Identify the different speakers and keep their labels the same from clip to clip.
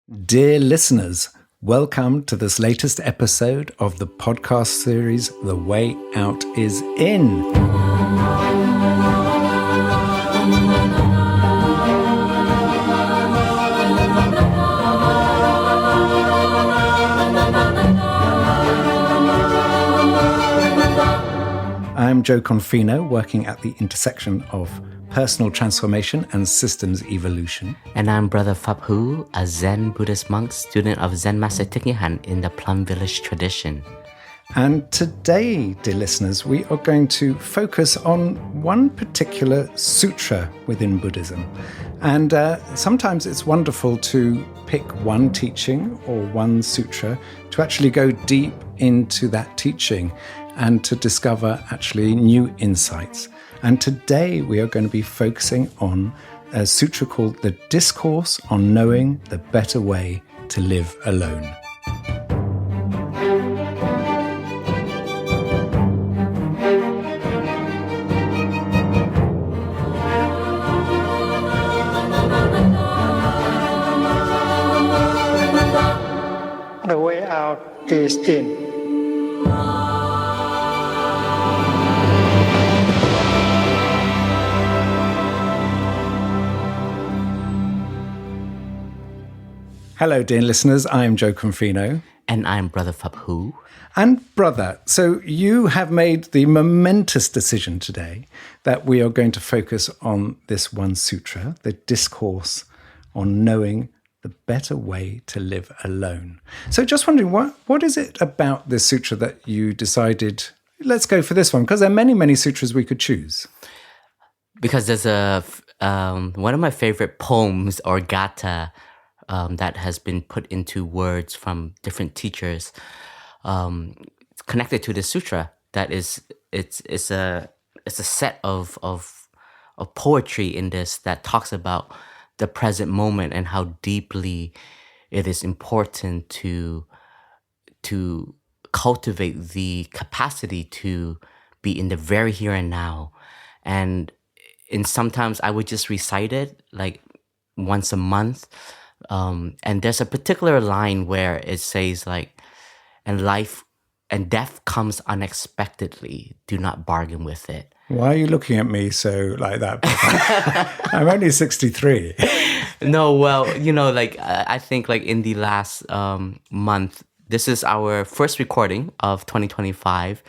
Speaker 1: Dear listeners, welcome to this latest episode of the podcast series, The Way Out is In. I'm Jo Confino, working at the intersection of personal transformation and systems evolution.
Speaker 2: And I'm Brother Phap Huu, a Zen Buddhist monk, student of Zen Master Thich Nhat Hanh in the Plum Village tradition.
Speaker 1: And today, dear listeners, we are going to focus on one particular sutra within Buddhism. And sometimes it's wonderful to pick one teaching or one sutra to actually go deep into that teaching and to discover actually new insights. And today we are going to be focusing on a sutra called the Discourse on Knowing the Better Way to Live Alone.
Speaker 3: The way out is in.
Speaker 1: Hello, dear listeners. I'm Jo Confino.
Speaker 2: And I'm Brother Phap Huu.
Speaker 1: And brother, so you have made the momentous decision today that we are going to focus on this one sutra, the Discourse on Knowing the Better Way to Live Alone. So just wondering, what is it about this sutra that you decided, let's go for this one? Because there are many, many sutras we could choose.
Speaker 2: Because there's one of my favorite poems or gatha that has been put into words from different teachers, connected to the sutra. That is, it's a set of poetry in this that talks about the present moment and how deeply it is important to cultivate the capacity to be in the very here and now. And sometimes I would just recite it like once a month. And there's a particular line where it says like, and life and death comes unexpectedly. Do not bargain with it.
Speaker 1: Why are you looking at me so like that? I'm only 63.
Speaker 2: No, well, I think like in the last month, this is our first recording of 2025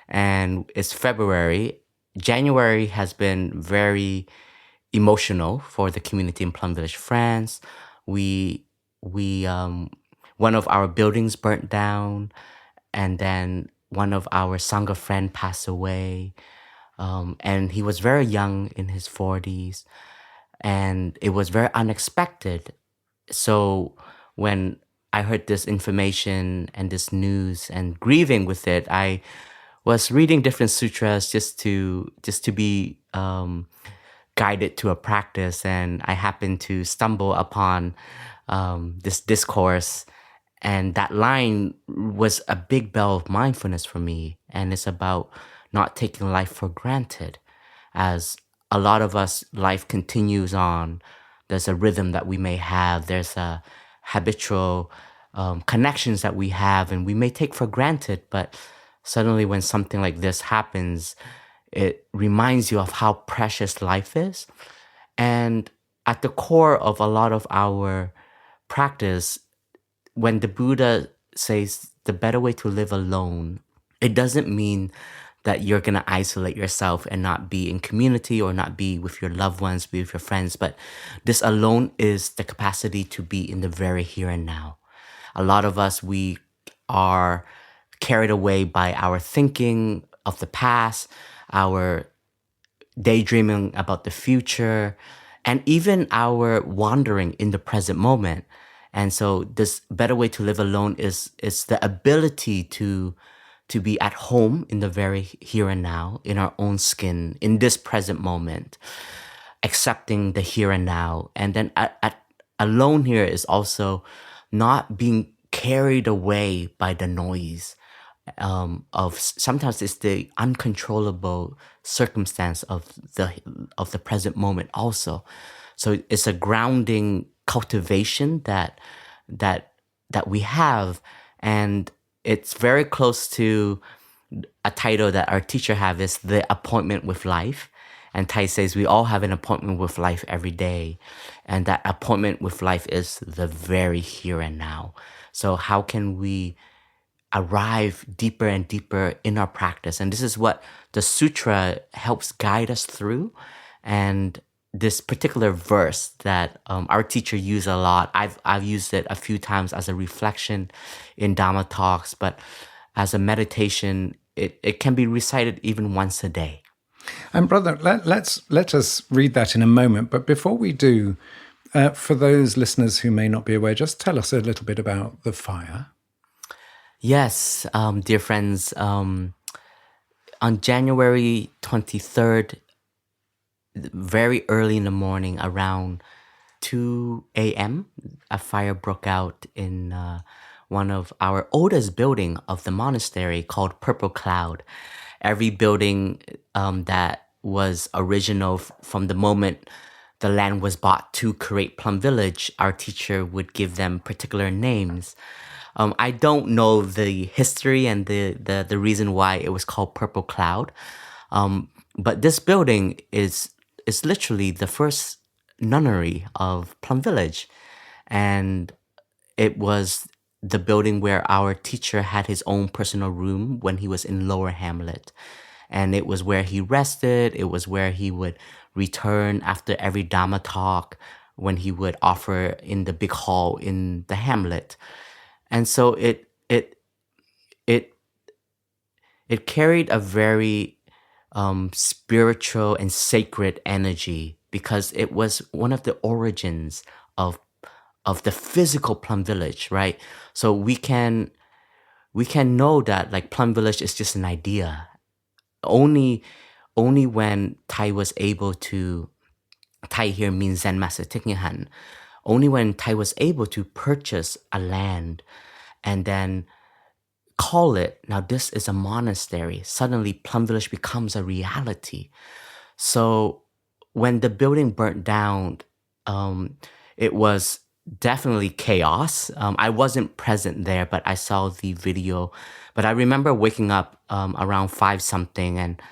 Speaker 2: and it's February. January has been very emotional for the community in Plum Village, France. We one of our buildings burnt down, and then one of our Sangha friend passed away, and he was very young, in his 40s, and it was very unexpected. So when I heard this information and this news and grieving with it, I was reading different sutras just to be guided to a practice, and I happened to stumble upon this discourse, and that line was a big bell of mindfulness for me. And it's about not taking life for granted. As a lot of us, life continues on. There's a rhythm that we may have. There's a habitual connections that we have, and we may take for granted. But suddenly when something like this happens, it reminds you of how precious life is. And at the core of a lot of our practice, when the Buddha says the better way to live alone, it doesn't mean that you're going to isolate yourself and not be in community or not be with your loved ones, be with your friends. But this alone is the capacity to be in the very here and now. A lot of us, we are carried away by our thinking of the past, our daydreaming about the future, and even our wandering in the present moment. And so this better way to live alone is the ability to be at home in the very here and now, in our own skin, in this present moment, accepting the here and now. And then alone here is also not being carried away by the noise of sometimes it's the uncontrollable circumstance of the present moment also. So it's a grounding cultivation that that we have. And it's very close to a title that our teacher have, is the appointment with life. And Tai says we all have an appointment with life every day. And that appointment with life is the very here and now. So how can we arrive deeper and deeper in our practice? And this is what the sutra helps guide us through. And this particular verse that our teacher used a lot, I've used it a few times as a reflection in Dhamma talks, but as a meditation, it can be recited even once a day.
Speaker 1: And brother, let us read that in a moment. But before we do, for those listeners who may not be aware, just tell us a little bit about the fire.
Speaker 2: Yes, dear friends, on January 23rd, very early in the morning, around 2 a.m., a fire broke out in one of our oldest building of the monastery called Purple Cloud. Every building that was original from the moment the land was bought to create Plum Village, our teacher would give them particular names. I don't know the history and the reason why it was called Purple Cloud, but this building is literally the first nunnery of Plum Village, and it was the building where our teacher had his own personal room when he was in Lower Hamlet. And it was where he rested. It was where he would return after every Dhamma talk, when he would offer in the big hall in the hamlet. And so it carried a very spiritual and sacred energy, because it was one of the origins of the physical Plum Village, right? So we can know that like Plum Village is just an idea. Only when Tai was able to, Tai here means Zen Master Thich Nhat Hanh, only when Tai was able to purchase a land and then call it, now this is a monastery, suddenly Plum Village becomes a reality. So when the building burnt down, it was definitely chaos. I wasn't present there, but I saw the video. But I remember waking up around 5 something and,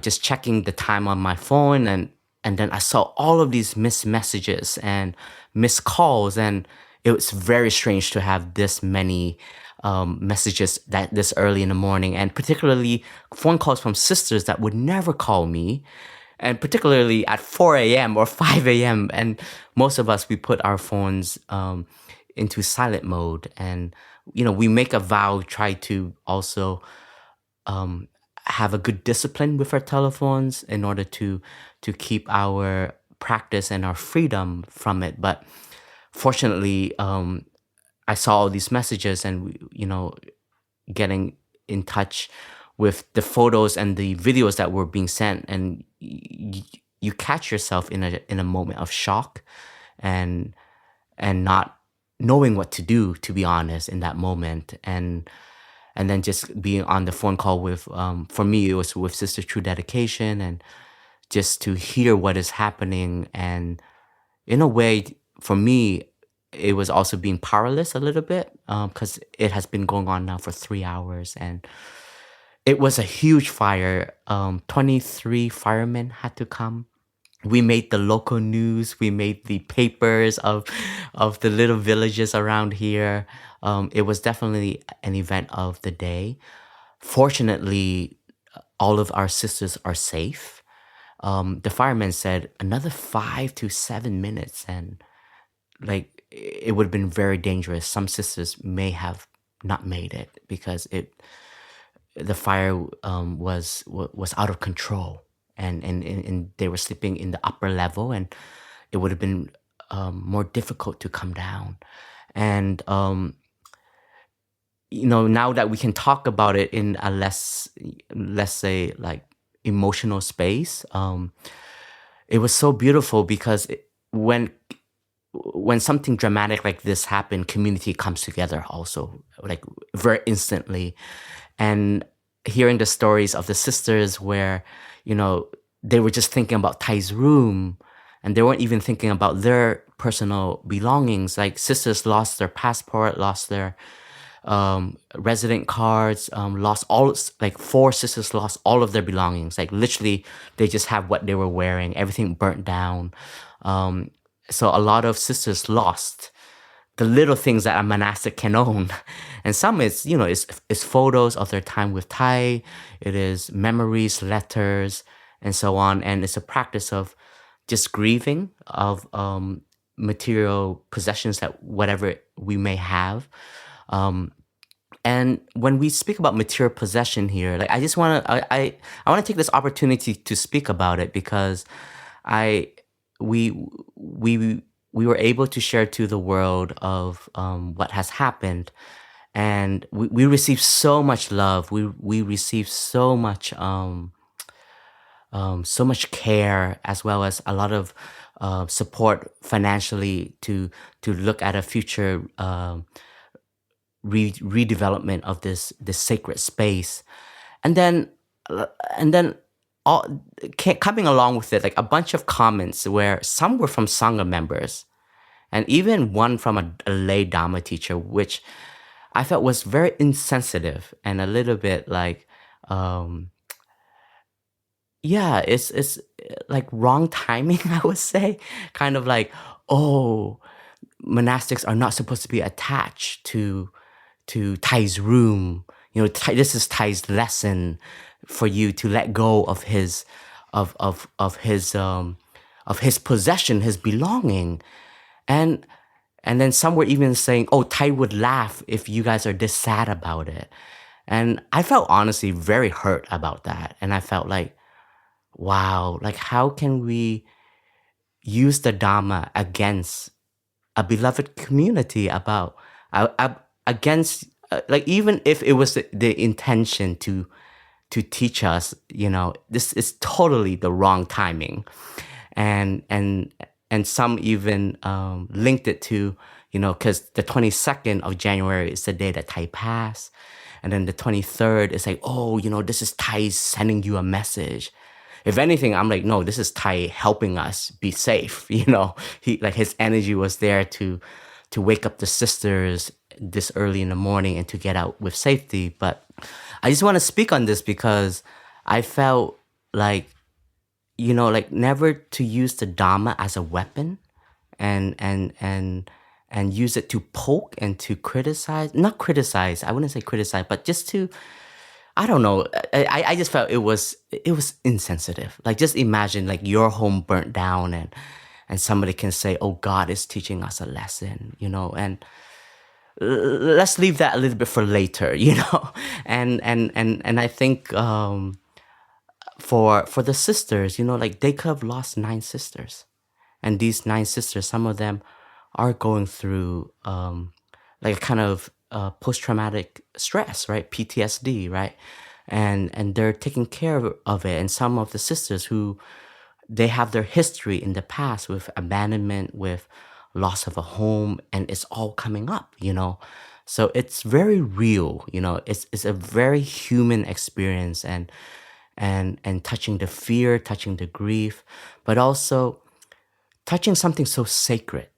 Speaker 2: just checking the time on my phone. And then I saw all of these missed messages and missed calls. And it was very strange to have this many messages this early in the morning, and particularly phone calls from sisters that would never call me. And particularly at 4 a.m. or 5 a.m. And most of us, we put our phones into silent mode. And, we make a vow, try to also have a good discipline with our telephones in order to keep our practice and our freedom from it. But fortunately, I saw all these messages and, getting in touch with the photos and the videos that were being sent, and you catch yourself in a moment of shock and not knowing what to do, to be honest, in that moment, and then just being on the phone call with, for me, it was with Sister True Dedication, and just to hear what is happening. And in a way, for me, it was also being powerless a little bit, because it has been going on now for 3 hours, and it was a huge fire. 23 firemen had to come. We made the local news. We made the papers of the little villages around here. It was definitely an event of the day. Fortunately, all of our sisters are safe. The firemen said another 5 to 7 minutes, and like it would have been very dangerous. Some sisters may have not made it because the fire was out of control, and they were sleeping in the upper level, and it would have been more difficult to come down. And now that we can talk about it in a let's say like emotional space, it was so beautiful because when something dramatic like this happened, community comes together also, like very instantly. And hearing the stories of the sisters where, they were just thinking about Thai's room, and they weren't even thinking about their personal belongings. Like sisters lost their passport, lost their resident cards, lost all, like 4 sisters lost all of their belongings. Like literally, they just have what they were wearing, everything burnt down. So a lot of sisters lost the little things that a monastic can own. And some is, it's photos of their time with Thai, it is memories, letters, and so on. And it's a practice of just grieving of material possessions, that whatever we may have. And when we speak about material possession here, like I just want to, I want to take this opportunity to speak about it, because we were able to share to the world of what has happened, and we received so much love. We received so much care, as well as a lot of support financially to look at a future redevelopment of this sacred space. And then all coming along with it, like a bunch of comments where some were from Sangha members, and even one from a lay Dhamma teacher, which I felt was very insensitive and a little bit like, it's like wrong timing, I would say. Kind of like, oh, monastics are not supposed to be attached to Thai's room. This is Thai's lesson for you to let go of his possession, his belonging. And then some were even saying, oh, Thai would laugh if you guys are this sad about it. And I felt honestly very hurt about that. And I felt like, wow, like how can we use the Dhamma against a beloved community, about against, like, even if it was the intention to teach us, this is totally the wrong timing. And some even linked it to, because the 22nd of January is the day that Thai passed. And then the 23rd is like, oh, this is Thai sending you a message. If anything, I'm like, no, this is Thai helping us be safe. His energy was there to wake up the sisters this early in the morning and to get out with safety. But I just want to speak on this because I felt like, never to use the Dhamma as a weapon and use it to poke and to criticize. Not criticize, I wouldn't say criticize, but just to, I don't know. I just felt it was insensitive. Like, just imagine like your home burnt down and somebody can say, oh, God is teaching us a lesson, and let's leave that a little bit for later, and I think for the sisters, like they could have lost 9 sisters, and these 9 sisters, some of them are going through like a kind of post-traumatic stress, right? PTSD, right? And they're taking care of it. And some of the sisters who they have their history in the past with abandonment, with loss of a home, and it's all coming up, So it's very real, It's a very human experience, and touching the fear, touching the grief, but also touching something so sacred,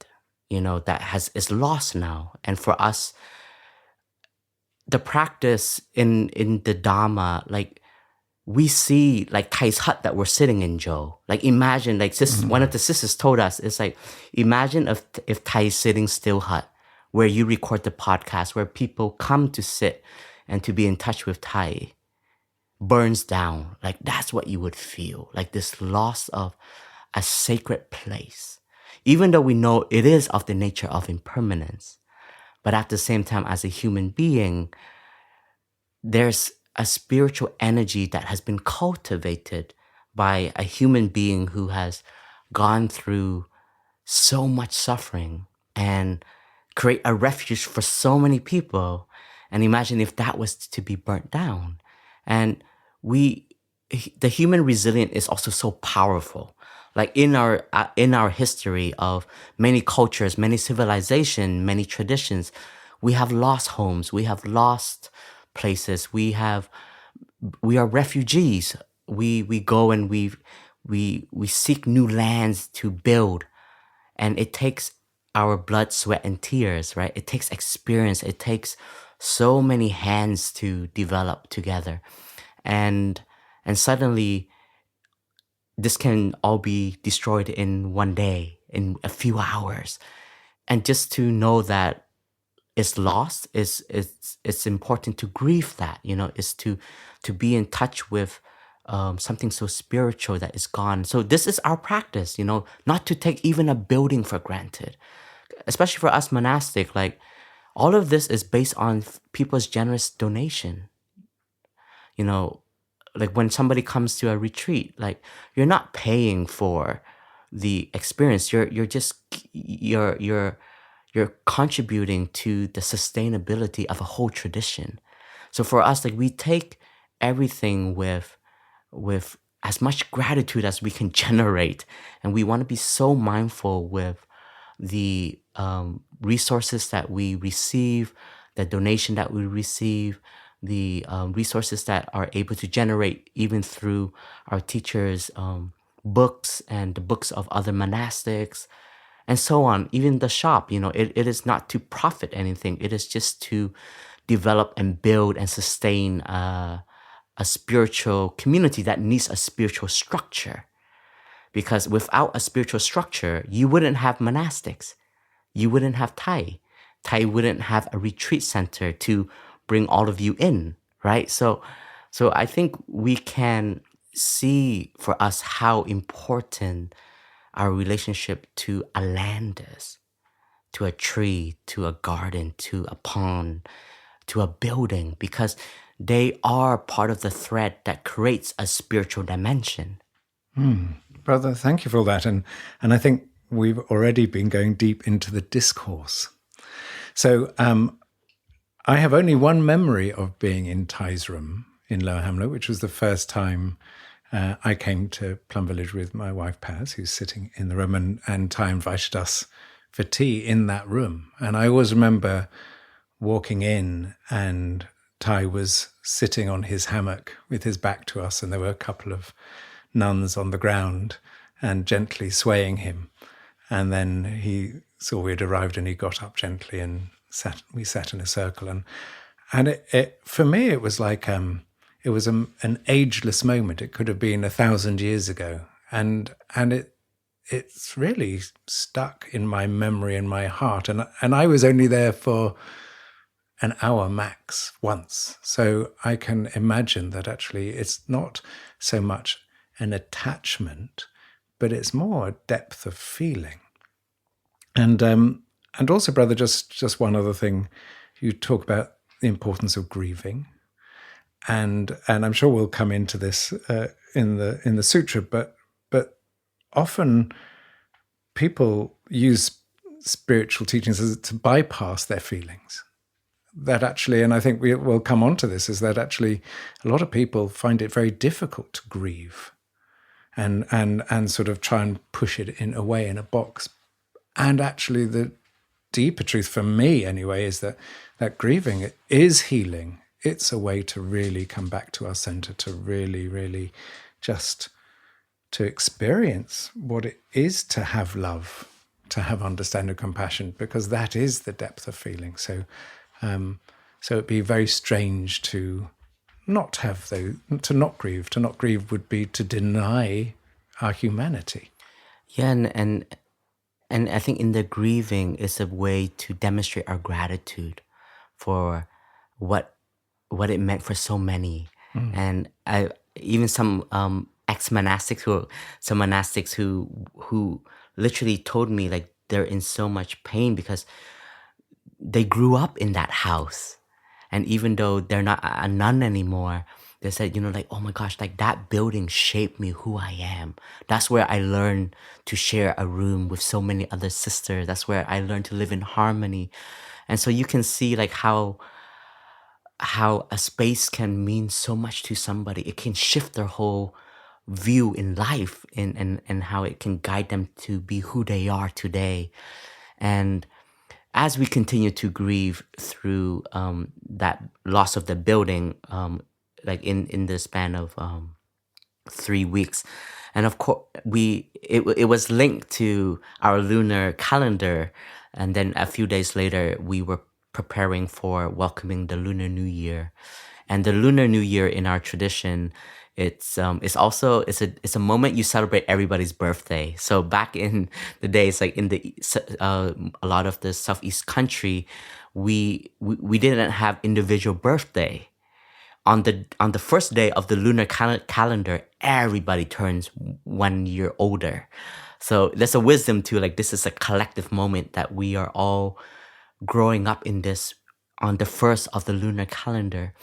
Speaker 2: that is lost now. And for us, the practice in the Dhamma, like we see like Thai's hut that we're sitting in, Jo. Like imagine, like one of the sisters told us, it's like, imagine if Thai's sitting still hut, where you record the podcast, where people come to sit and to be in touch with Thai, burns down. Like that's what you would feel, like this loss of a sacred place. Even though we know it is of the nature of impermanence, but at the same time, as a human being, there's a spiritual energy that has been cultivated by a human being who has gone through so much suffering and create a refuge for so many people. And imagine if that was to be burnt down. And the human resilience is also so powerful. Like in our history of many cultures, many civilizations, many traditions, we have lost homes, we have lost places, we are refugees. We go and we seek new lands to build, And it takes our blood, sweat, and tears, right? It takes experience. It takes so many hands to develop together. And suddenly this can all be destroyed in one day, in a few hours. And just to know that it's lost is it's important to grieve that, is to be in touch with something so spiritual that is gone. So this is our practice, not to take even a building for granted, especially for us monastic. Like, all of this is based on people's generous donation. Like when somebody comes to a retreat, like, you're not paying for the experience. You're contributing to the sustainability of a whole tradition. So for us, like, we take everything with as much gratitude as we can generate, and we want to be so mindful with the resources that we receive, the donation that we receive, the resources that are able to generate even through our teachers' books and the books of other monastics, and so on. Even the shop, it is not to profit anything. It is just to develop and build and sustain a spiritual community that needs a spiritual structure. Because without a spiritual structure, you wouldn't have monastics. You wouldn't have TWOII. TWOII wouldn't have a retreat center to bring all of you in, right? So I think we can see for us how important our relationship to a land is, to a tree, to a garden, to a pond, to a building, because they are part of the thread that creates a spiritual dimension.
Speaker 1: Brother, thank you for all that. And I think we've already been going deep into the discourse. So I have only one memory of being in TWOII's room in Lower Hamlet, which was the first time I came to Plum Village with my wife, Paz, who's sitting in the room, and TWOII invited us for tea in that room. And I always remember walking in, and TWOII was sitting on his hammock with his back to us, and there were a couple of nuns on the ground and gently swaying him. And then he saw we'd arrived, and he got up gently, and we sat in a circle. And it for me, it was like it was an ageless moment. It could have been 1,000 years ago, and it's really stuck in my memory and my heart. And I was only there for an hour max once, so I can imagine that actually it's not so much an attachment, but it's more a depth of feeling. And also, brother, just one other thing, you talk about the importance of grieving, and I'm sure we'll come into this in the sutra, but often people use spiritual teachings to bypass their feelings. That actually, and I think we'll come on to this, is that actually a lot of people find it very difficult to grieve, and sort of try and push it away in a box. And actually, the deeper truth for me, anyway, is that grieving is healing. It's a way to really come back to our center, to really, really just to experience what it is to have love, to have understanding, compassion, because that is the depth of feeling. So it'd be very strange to not have to not grieve. To not grieve would be to deny our humanity.
Speaker 2: Yeah, and I think in the grieving is a way to demonstrate our gratitude for what it meant for so many. And even some monastics who literally told me, like, they're in so much pain because they grew up in that house, and even though they're not a nun anymore, they said, like, oh my gosh, like, that building shaped me who I am. That's where I learned to share a room with so many other sisters. That's where I learned to live in harmony. And so you can see, like, how a space can mean so much to somebody. It can shift their whole view in life, and how it can guide them to be who they are today. And as we continue to grieve through that loss of the building, like in the span of 3 weeks. And of course, it was linked to our lunar calendar. And then a few days later, we were preparing for welcoming the Lunar New Year. And the Lunar New Year in our tradition, it's a moment you celebrate everybody's birthday. So back in the days, like in a lot of the Southeast country, we didn't have individual birthday. On the first day of the lunar calendar, everybody turns 1 year older. So there's a wisdom to, like, this is a collective moment that we are all growing up in this on the first of the lunar calendar.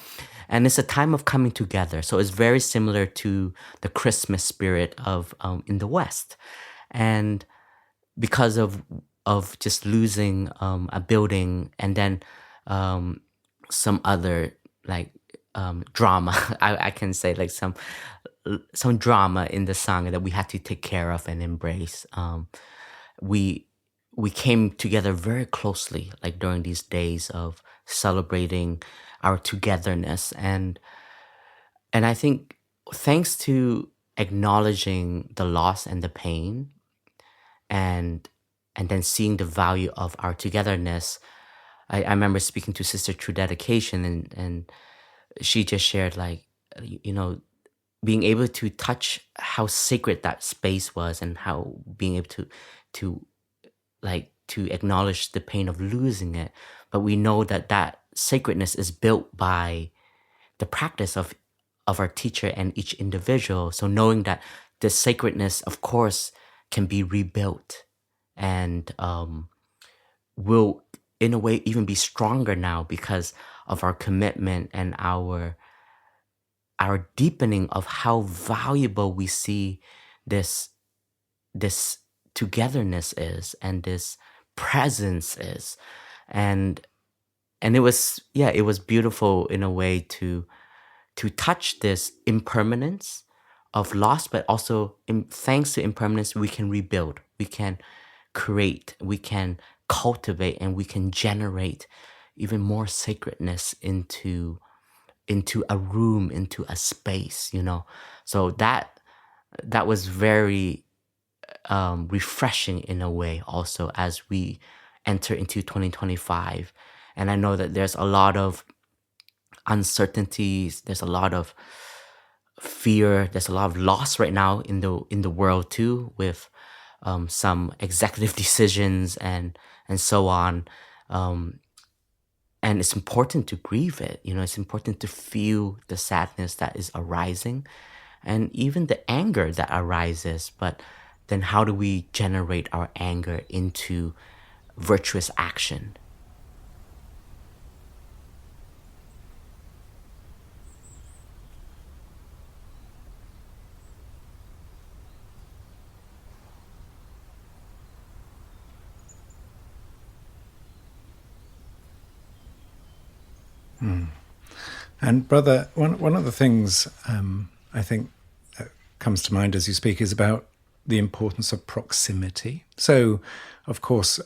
Speaker 2: And it's a time of coming together. So it's very similar to the Christmas spirit of in the West. And because of just losing a building, and then some other, like, drama, I can say, like some drama in the song that we had to take care of and embrace. We came together very closely, like during these days of celebrating our togetherness, and I think thanks to acknowledging the loss and the pain, and then seeing the value of our togetherness. I remember speaking to Sister True Dedication, and she just shared, like, being able to touch how sacred that space was, and how being able to acknowledge the pain of losing it. But we know that sacredness is built by the practice of our teacher and each individual. So knowing that the sacredness, of course, can be rebuilt, and will, in a way, even be stronger now because of our commitment and our deepening of how valuable we see this togetherness is, and this presence is. And it was beautiful in a way to touch this impermanence of loss, but also thanks to impermanence, we can rebuild, we can create, we can cultivate, and we can generate even more sacredness into a room, into a space, So that was very refreshing in a way also as we enter into 2025. And I know that there's a lot of uncertainties, there's a lot of fear, there's a lot of loss right now in the world too, with some executive decisions and so on. And it's important to grieve it. It's important to feel the sadness that is arising, and even the anger that arises. But then how do we generate our anger into virtuous action?
Speaker 1: And Brother, one of the things I think that comes to mind as you speak is about the importance of proximity. So, of course,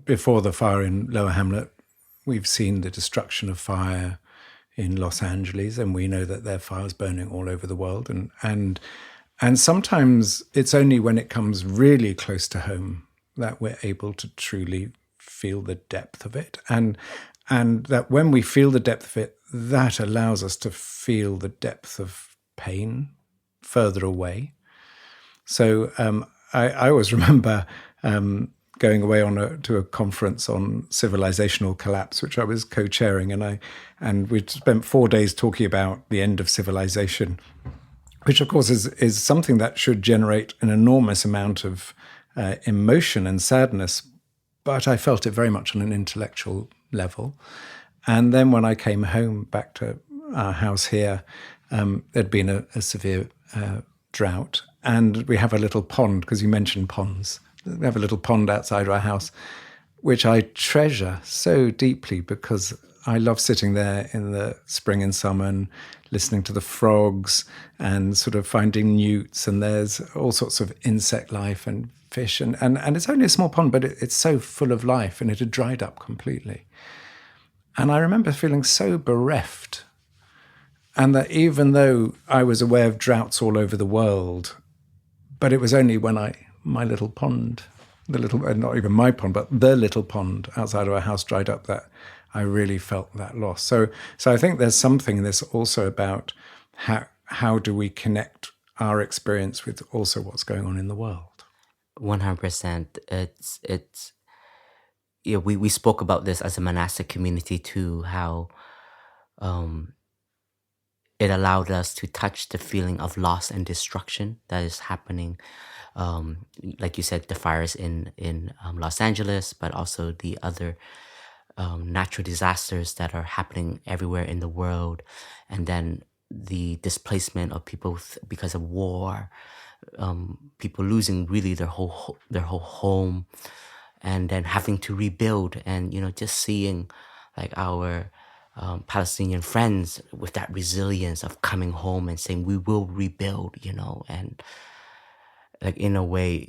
Speaker 1: before the fire in Lower Hamlet, we've seen the destruction of fire in Los Angeles, and we know that there are fires burning all over the world. And sometimes it's only when it comes really close to home that we're able to truly feel the depth of it. And that when we feel the depth of it, that allows us to feel the depth of pain further away. So I always remember going away to a conference on civilizational collapse, which I was co-chairing, and we'd spent 4 days talking about the end of civilization, which of course is something that should generate an enormous amount of emotion and sadness. But I felt it very much on an intellectual level. And then when I came home back to our house here, there'd been a severe drought. And we have a little pond, because you mentioned ponds. We have a little pond outside our house, which I treasure so deeply, because I love sitting there in the spring and summer and listening to the frogs and sort of finding newts. And there's all sorts of insect life and fish. And it's only a small pond, but it's so full of life, and it had dried up completely. And I remember feeling so bereft. And that even though I was aware of droughts all over the world, but it was only when my little pond, not even my pond, but the little pond outside of our house dried up, that I really felt that loss. So I think there's something in this also about how do we connect our experience with also what's going on in the world.
Speaker 2: 100%. It's we spoke about this as a monastic community too, how it allowed us to touch the feeling of loss and destruction that is happening. Like you said, the fires in Los Angeles, but also the other natural disasters that are happening everywhere in the world, and then the displacement of people because of war, people losing really their whole home, and then having to rebuild, and just seeing like our Palestinian friends with that resilience of coming home and saying we will rebuild, and like in a way,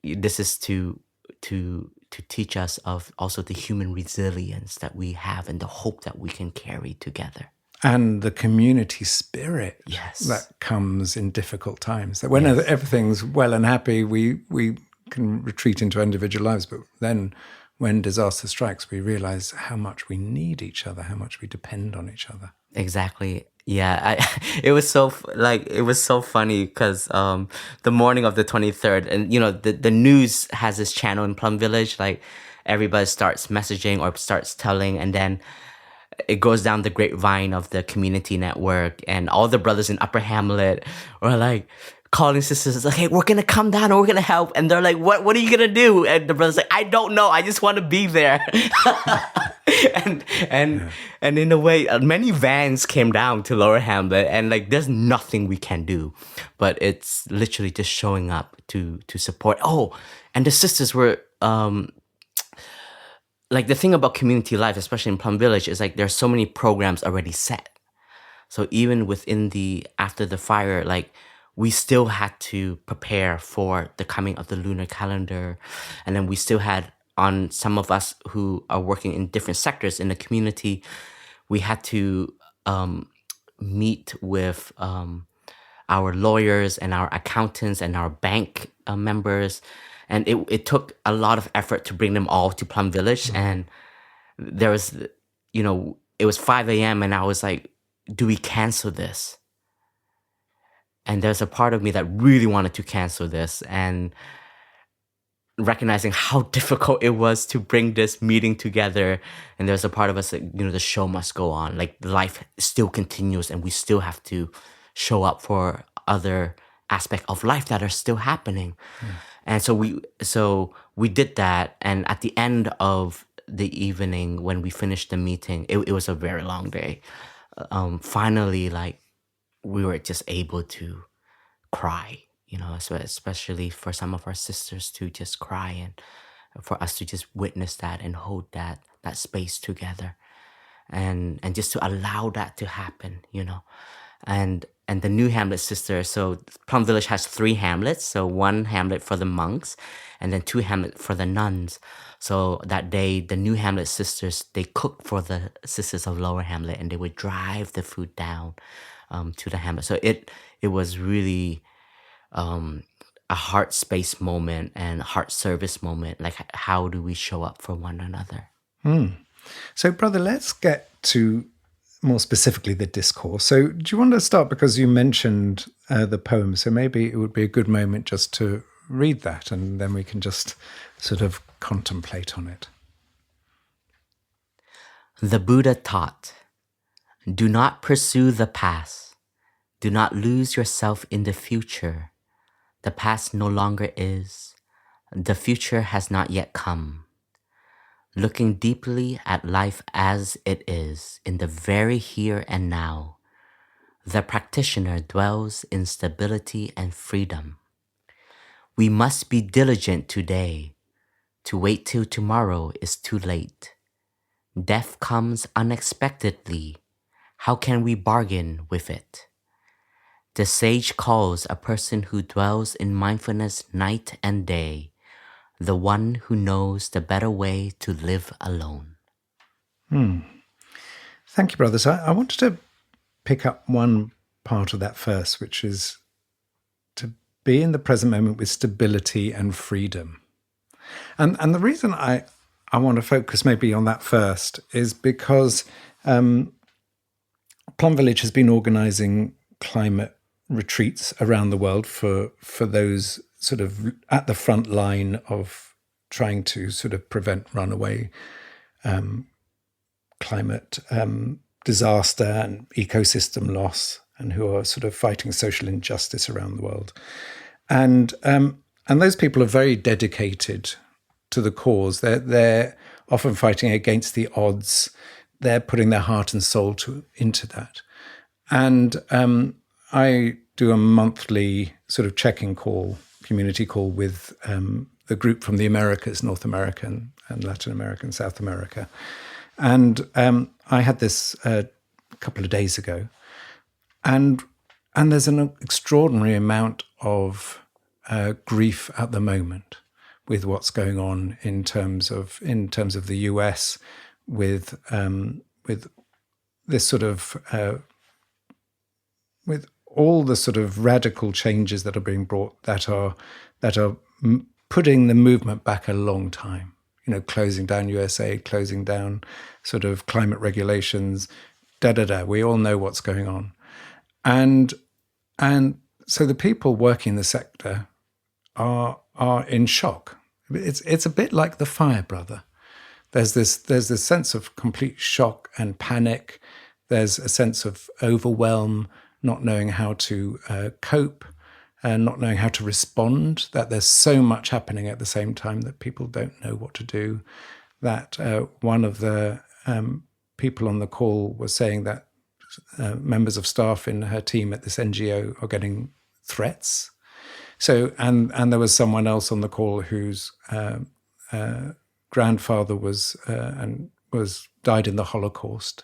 Speaker 2: this is to teach us of also the human resilience that we have and the hope that we can carry together.
Speaker 1: And the community spirit that comes in difficult times. That when everything's well and happy, we can retreat into individual lives. But then when disaster strikes, we realize how much we need each other, how much we depend on each other.
Speaker 2: Exactly. Yeah, it was so funny because the morning of the 23rd, and the news has this channel in Plum Village, like everybody starts messaging or starts telling, and then it goes down the grapevine of the community network, and all the brothers in Upper Hamlet were like calling sisters like, hey, we're gonna come down and we're gonna help, and they're like, what are you gonna do? And the brother's like, I don't know, I just want to be there. and in a way, many vans came down to Lower Hamlet, and like there's nothing we can do, but it's literally just showing up to support. And the sisters were like, the thing about community life, especially in Plum Village, is like there's so many programs already set. So even after the fire, like we still had to prepare for the coming of the lunar calendar, and then we still had, on some of us who are working in different sectors in the community, we had to meet with our lawyers and our accountants and our bank members. And it took a lot of effort to bring them all to Plum Village. Mm-hmm. And there was, it was 5 a.m. and I was like, do we cancel this? And there's a part of me that really wanted to cancel this, and recognizing how difficult it was to bring this meeting together. And there's a part of us that, the show must go on. Like life still continues, and we still have to show up for other aspects of life that are still happening. Mm. And so we did that. And at the end of the evening, when we finished the meeting, it was a very long day. Finally, like we were just able to cry, especially for some of our sisters to just cry, and for us to just witness that and hold that space together, and just to allow that to happen, And the New Hamlet sisters, so Plum Village has 3 hamlets, so 1 hamlet for the monks, and then 2 hamlets for the nuns. So that day, the New Hamlet sisters, they cooked for the sisters of Lower Hamlet, and they would drive the food down to the hamlet. So it was really a heart space moment and heart service moment. Like, how do we show up for one another?
Speaker 1: So, brother, let's get to more specifically the discourse. So do you want to start, because you mentioned the poem, so maybe it would be a good moment just to read that, and then we can just sort of contemplate on it.
Speaker 2: The Buddha taught, do not pursue the past. Do not lose yourself in the future. The past no longer is. The future has not yet come. Looking deeply at life as it is, in the very here and now, the practitioner dwells in stability and freedom. We must be diligent today. To wait till tomorrow is too late. Death comes unexpectedly. How can we bargain with it? The sage calls a person who dwells in mindfulness night and day, the one who knows the better way to live alone.
Speaker 1: Thank you, brothers. I wanted to pick up one part of that first, which is to be in the present moment with stability and freedom. And the reason I want to focus maybe on that first is because Plum Village has been organising climate retreats around the world for those sort of at the front line of trying to sort of prevent runaway climate disaster and ecosystem loss, and who are sort of fighting social injustice around the world. And those people are very dedicated to the cause. They're often fighting against the odds. They're putting their heart and soul into that. And I do a monthly sort of check-in call, community call with the group from the Americas, North America and Latin America and South America. And I had this a couple of days ago. And there's an extraordinary amount of grief at the moment with what's going on in terms of the US, with this sort of with all the sort of radical changes that are being brought that are putting the movement back a long time. You know, closing down USA, closing down sort of climate regulations, We all know what's going on. And so the people working in the sector are in shock. It's a bit like the fire, brother. There's this sense of complete shock and panic. There's a sense of overwhelm, not knowing how to cope, and not knowing how to respond, that there's so much happening at the same time that people don't know what to do. That one of the people on the call was saying that members of staff in her team at this NGO are getting threats. So, and there was someone else on the call whose grandfather died in the Holocaust,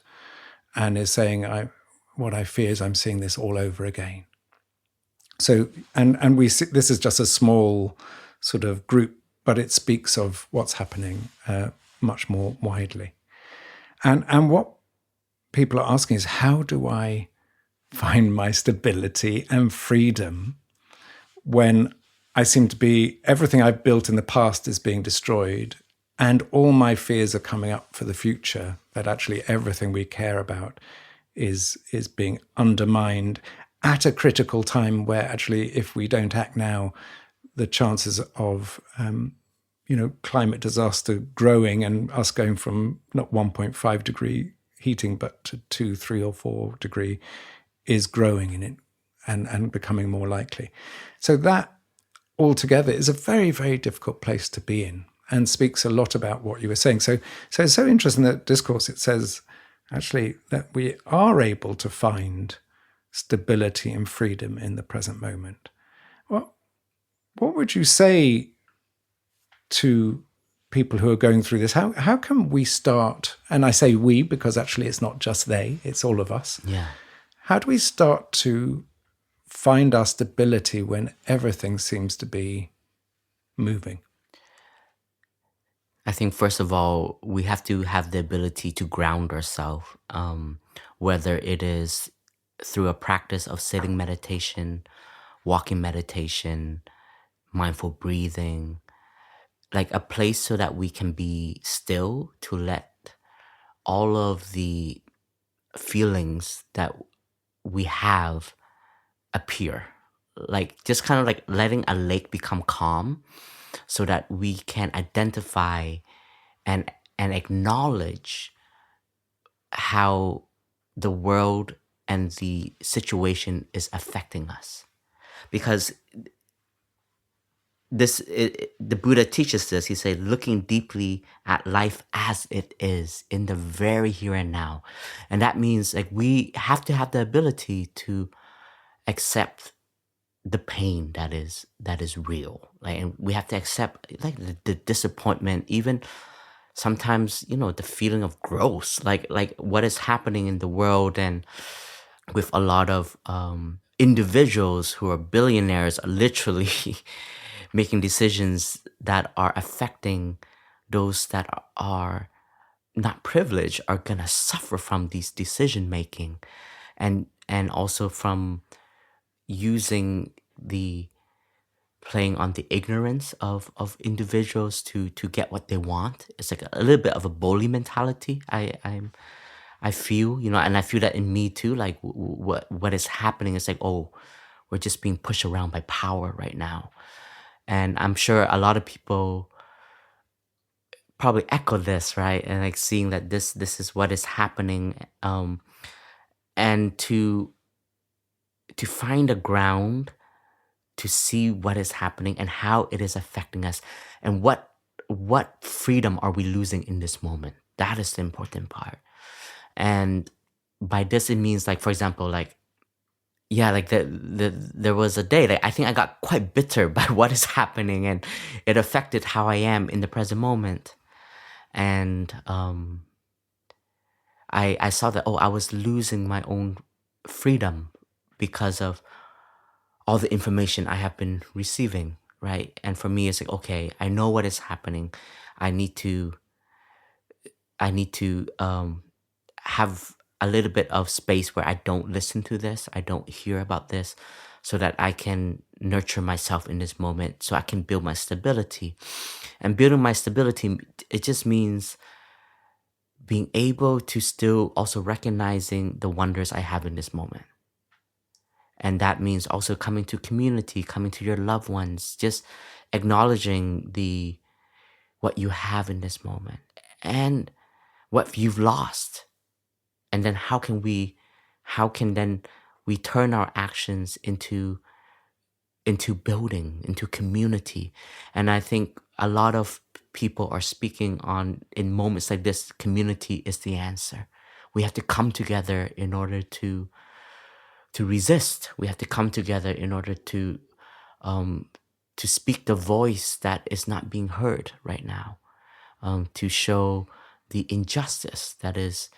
Speaker 1: and is saying, what I fear is I'm seeing this all over again. So, and we see, this is just a small sort of group, but it speaks of what's happening much more widely. And what people are asking is, how do I find my stability and freedom when I seem to be, everything I've built in the past is being destroyed, and all my fears are coming up for the future, that actually everything we care about is being undermined at a critical time where actually if we don't act now, the chances of climate disaster growing and us going from not 1.5 degree heating but to 2, 3 or 4 degree is growing in it and becoming more likely. So that altogether is a very, very difficult place to be in, and speaks a lot about what you were saying. So it's so interesting that Discourse, it says actually that we are able to find stability and freedom in the present moment. Well, what would you say to people who are going through this? How can we start? And I say we because actually it's not just they, it's all of us.
Speaker 2: Yeah.
Speaker 1: How do we start to find our stability when everything seems to be moving?
Speaker 2: I think first of all, we have to have the ability to ground ourselves, whether it is through a practice of sitting meditation, walking meditation, mindful breathing, like a place so that we can be still, to let all of the feelings that we have appear. Like just kind of like letting a lake become calm so that we can identify and acknowledge how the world and the situation is affecting us. Because the Buddha teaches this. He said, looking deeply at life as it is in the very here and now. And that means like we have to have the ability to accept the pain that is real. Like, and we have to accept like the disappointment, even sometimes, the feeling of gross, like what is happening in the world, and with a lot of individuals who are billionaires are literally making decisions that are affecting those that are not privileged are gonna suffer from these decision making, and also from using the playing on the ignorance of individuals to get what they want. It's like a little bit of a bully mentality. I feel, and I feel that in me too. Like what is happening is like, oh, we're just being pushed around by power right now, and I'm sure a lot of people probably echo this, right? And like seeing that this is what is happening, and to find a ground to see what is happening and how it is affecting us, and what freedom are we losing in this moment. That is the important part. And by this it means, like, for example, like, yeah, like there was a day, like, I think I got quite bitter by what is happening, and it affected how I am in the present moment. And I saw that, oh, I was losing my own freedom because of all the information I have been receiving, right? And for me, it's like, okay, I know what is happening. I need to have a little bit of space where I don't listen to this, I don't hear about this, so that I can nurture myself in this moment, so I can build my stability. And building my stability, it just means being able to still also recognizing the wonders I have in this moment. And that means also coming to community, coming to your loved ones, just acknowledging what you have in this moment and what you've lost. And then how can then we turn our actions into building, into community. And I think a lot of people are speaking on, in moments like this, community is the answer. We have to come together in order to resist. We have to come together in order to speak the voice that is not being heard right now, to show the injustice that is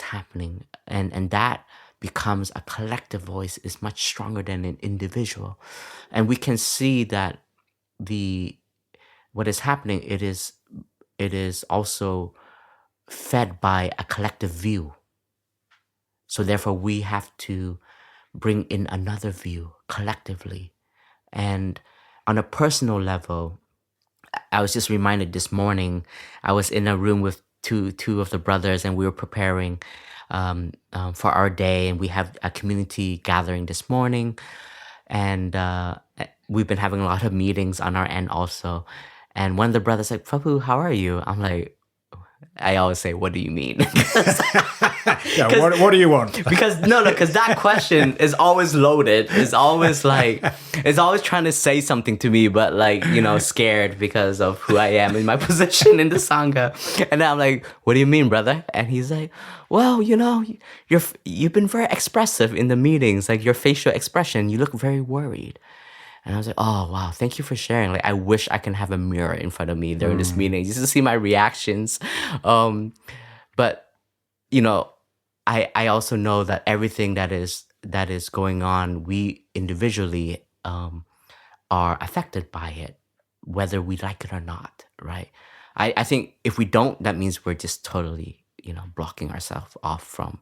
Speaker 2: happening, and that becomes a collective voice, is much stronger than an individual. And we can see that what is happening, it is also fed by a collective view. So therefore we have to bring in another view collectively. And on a personal level, I was just reminded this morning, I was in a room with two of the brothers, and we were preparing for our day, and we have a community gathering this morning, and we've been having a lot of meetings on our end also. And one of the brothers like, Phap Huu, how are you? I'm like, I always say, what do you mean?
Speaker 1: Yeah, what do you want?
Speaker 2: because that question is always loaded. It's always trying to say something to me, but like, scared because of who I am in my position in the Sangha. And then I'm like, what do you mean, brother? And he's like, well, you've been very expressive in the meetings, like your facial expression, you look very worried. And I was like, oh, wow, thank you for sharing. Like, I wish I can have a mirror in front of me during this meeting just to see my reactions. But, I also know that everything that is going on, we individually are affected by it, whether we like it or not, right? I think if we don't, that means we're just totally, blocking ourselves off from,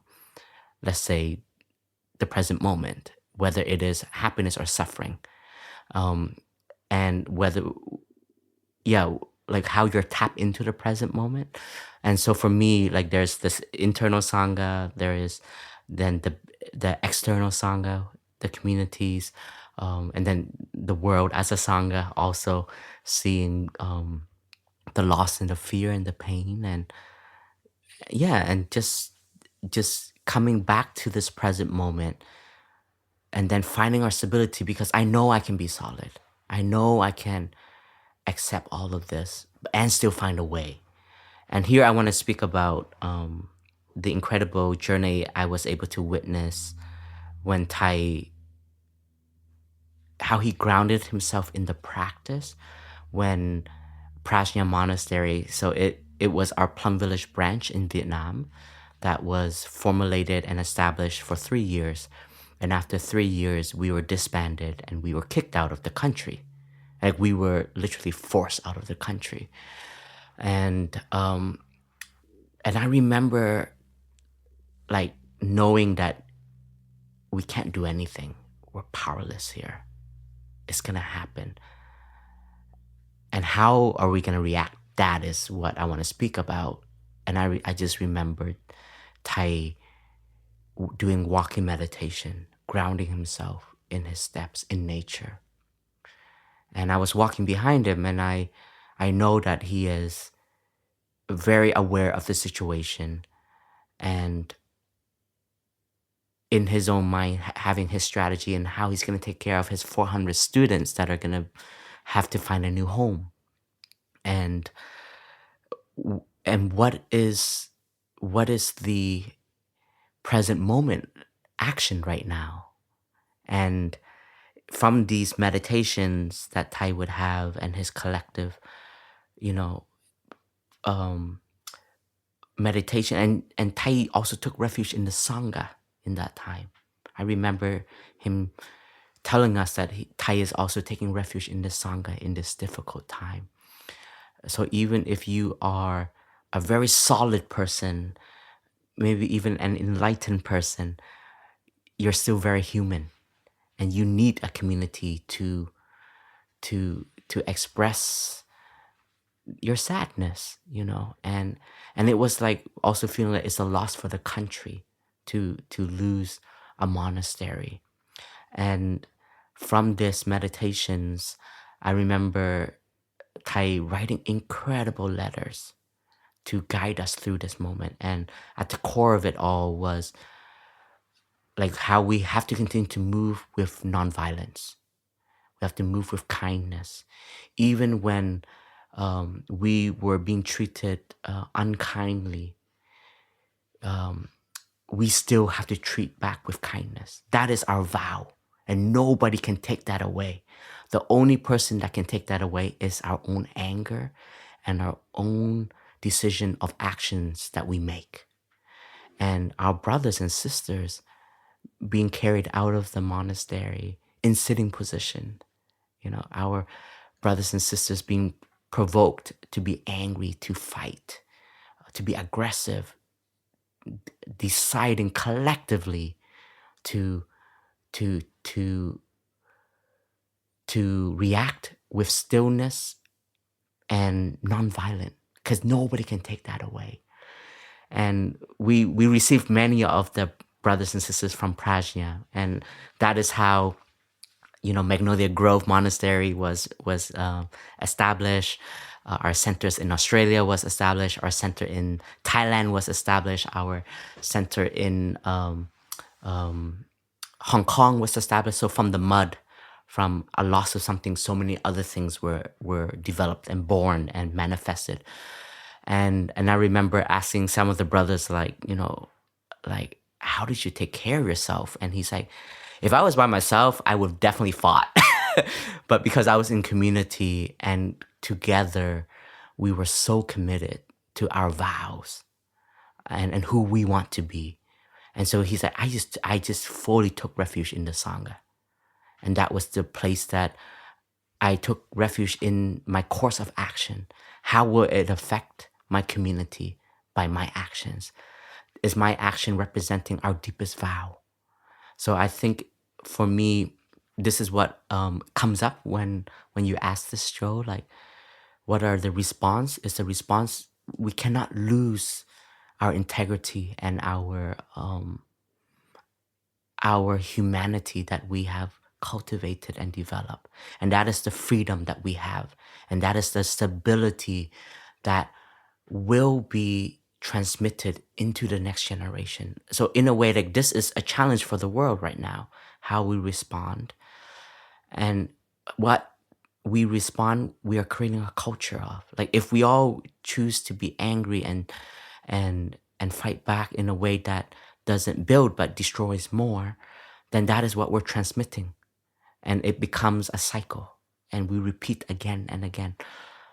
Speaker 2: let's say, the present moment, whether it is happiness or suffering. And whether, like how you're tapped into the present moment. And so for me, like there's this internal Sangha, there is then the external Sangha, the communities, and then the world as a Sangha, also seeing the loss and the fear and the pain, and and just coming back to this present moment. And then finding our stability, because I know I can be solid. I know I can accept all of this and still find a way. And here I want to speak about the incredible journey I was able to witness when how he grounded himself in the practice when Prajna Monastery, so it was our Plum Village branch in Vietnam that was formulated and established for 3 years. And after 3 years, we were disbanded and we were kicked out of the country. Like, we were literally forced out of the country. And And I remember like knowing that we can't do anything. We're powerless here. It's going to happen. And how are we going to react? That is what I want to speak about. And I just remembered Tai doing walking meditation, grounding himself in his steps, in nature. And I was walking behind him, and I know that he is very aware of the situation, and in his own mind, having his strategy and how he's going to take care of his 400 students that are going to have to find a new home. And what is the present moment action right now? And from these meditations that Tai would have and his collective, meditation, and Tai also took refuge in the Sangha in that time. I remember him telling us that Tai is also taking refuge in the Sangha in this difficult time. So even if you are a very solid person, maybe even an enlightened person, you're still very human, and you need a community to express your sadness, and it was like also feeling like it's a loss for the country to lose a monastery. And from this meditations, I remember Tai writing incredible letters to guide us through this moment. And at the core of it all was like how we have to continue to move with nonviolence. We have to move with kindness. Even when we were being treated unkindly, we still have to treat back with kindness. That is our vow, and nobody can take that away. The only person that can take that away is our own anger and our own decision of actions that we make. And our brothers and sisters being carried out of the monastery in sitting position, our brothers and sisters being provoked to be angry, to fight, to be aggressive, deciding collectively to react with stillness and nonviolent, because nobody can take that away. And we received many of the brothers and sisters from Prajna, and that is how Magnolia Grove Monastery was established. Our centers in Australia was established. Our center in Thailand was established. Our center in Hong Kong was established. So from the mud, from a loss of something, so many other things were developed and born and manifested. And I remember asking some of the brothers, like, how did you take care of yourself? And he's like, if I was by myself, I would have definitely fought. But because I was in community and together, we were so committed to our vows and who we want to be. And so he's like, I just fully took refuge in the Sangha. And that was the place that I took refuge in my course of action. How will it affect my community by my actions? Is my action representing our deepest vow? So I think for me, this is what comes up when you ask this, Jo, like, what are the response? Is the response, we cannot lose our integrity and our humanity that we have cultivated and developed. And that is the freedom that we have. And that is the stability that will be transmitted into the next generation. So in a way, like, this is a challenge for the world right now, how we respond. And what we respond, we are creating a culture of. Like, if we all choose to be angry and fight back in a way that doesn't build but destroys more, then that is what we're transmitting. And it becomes a cycle, and we repeat again and again.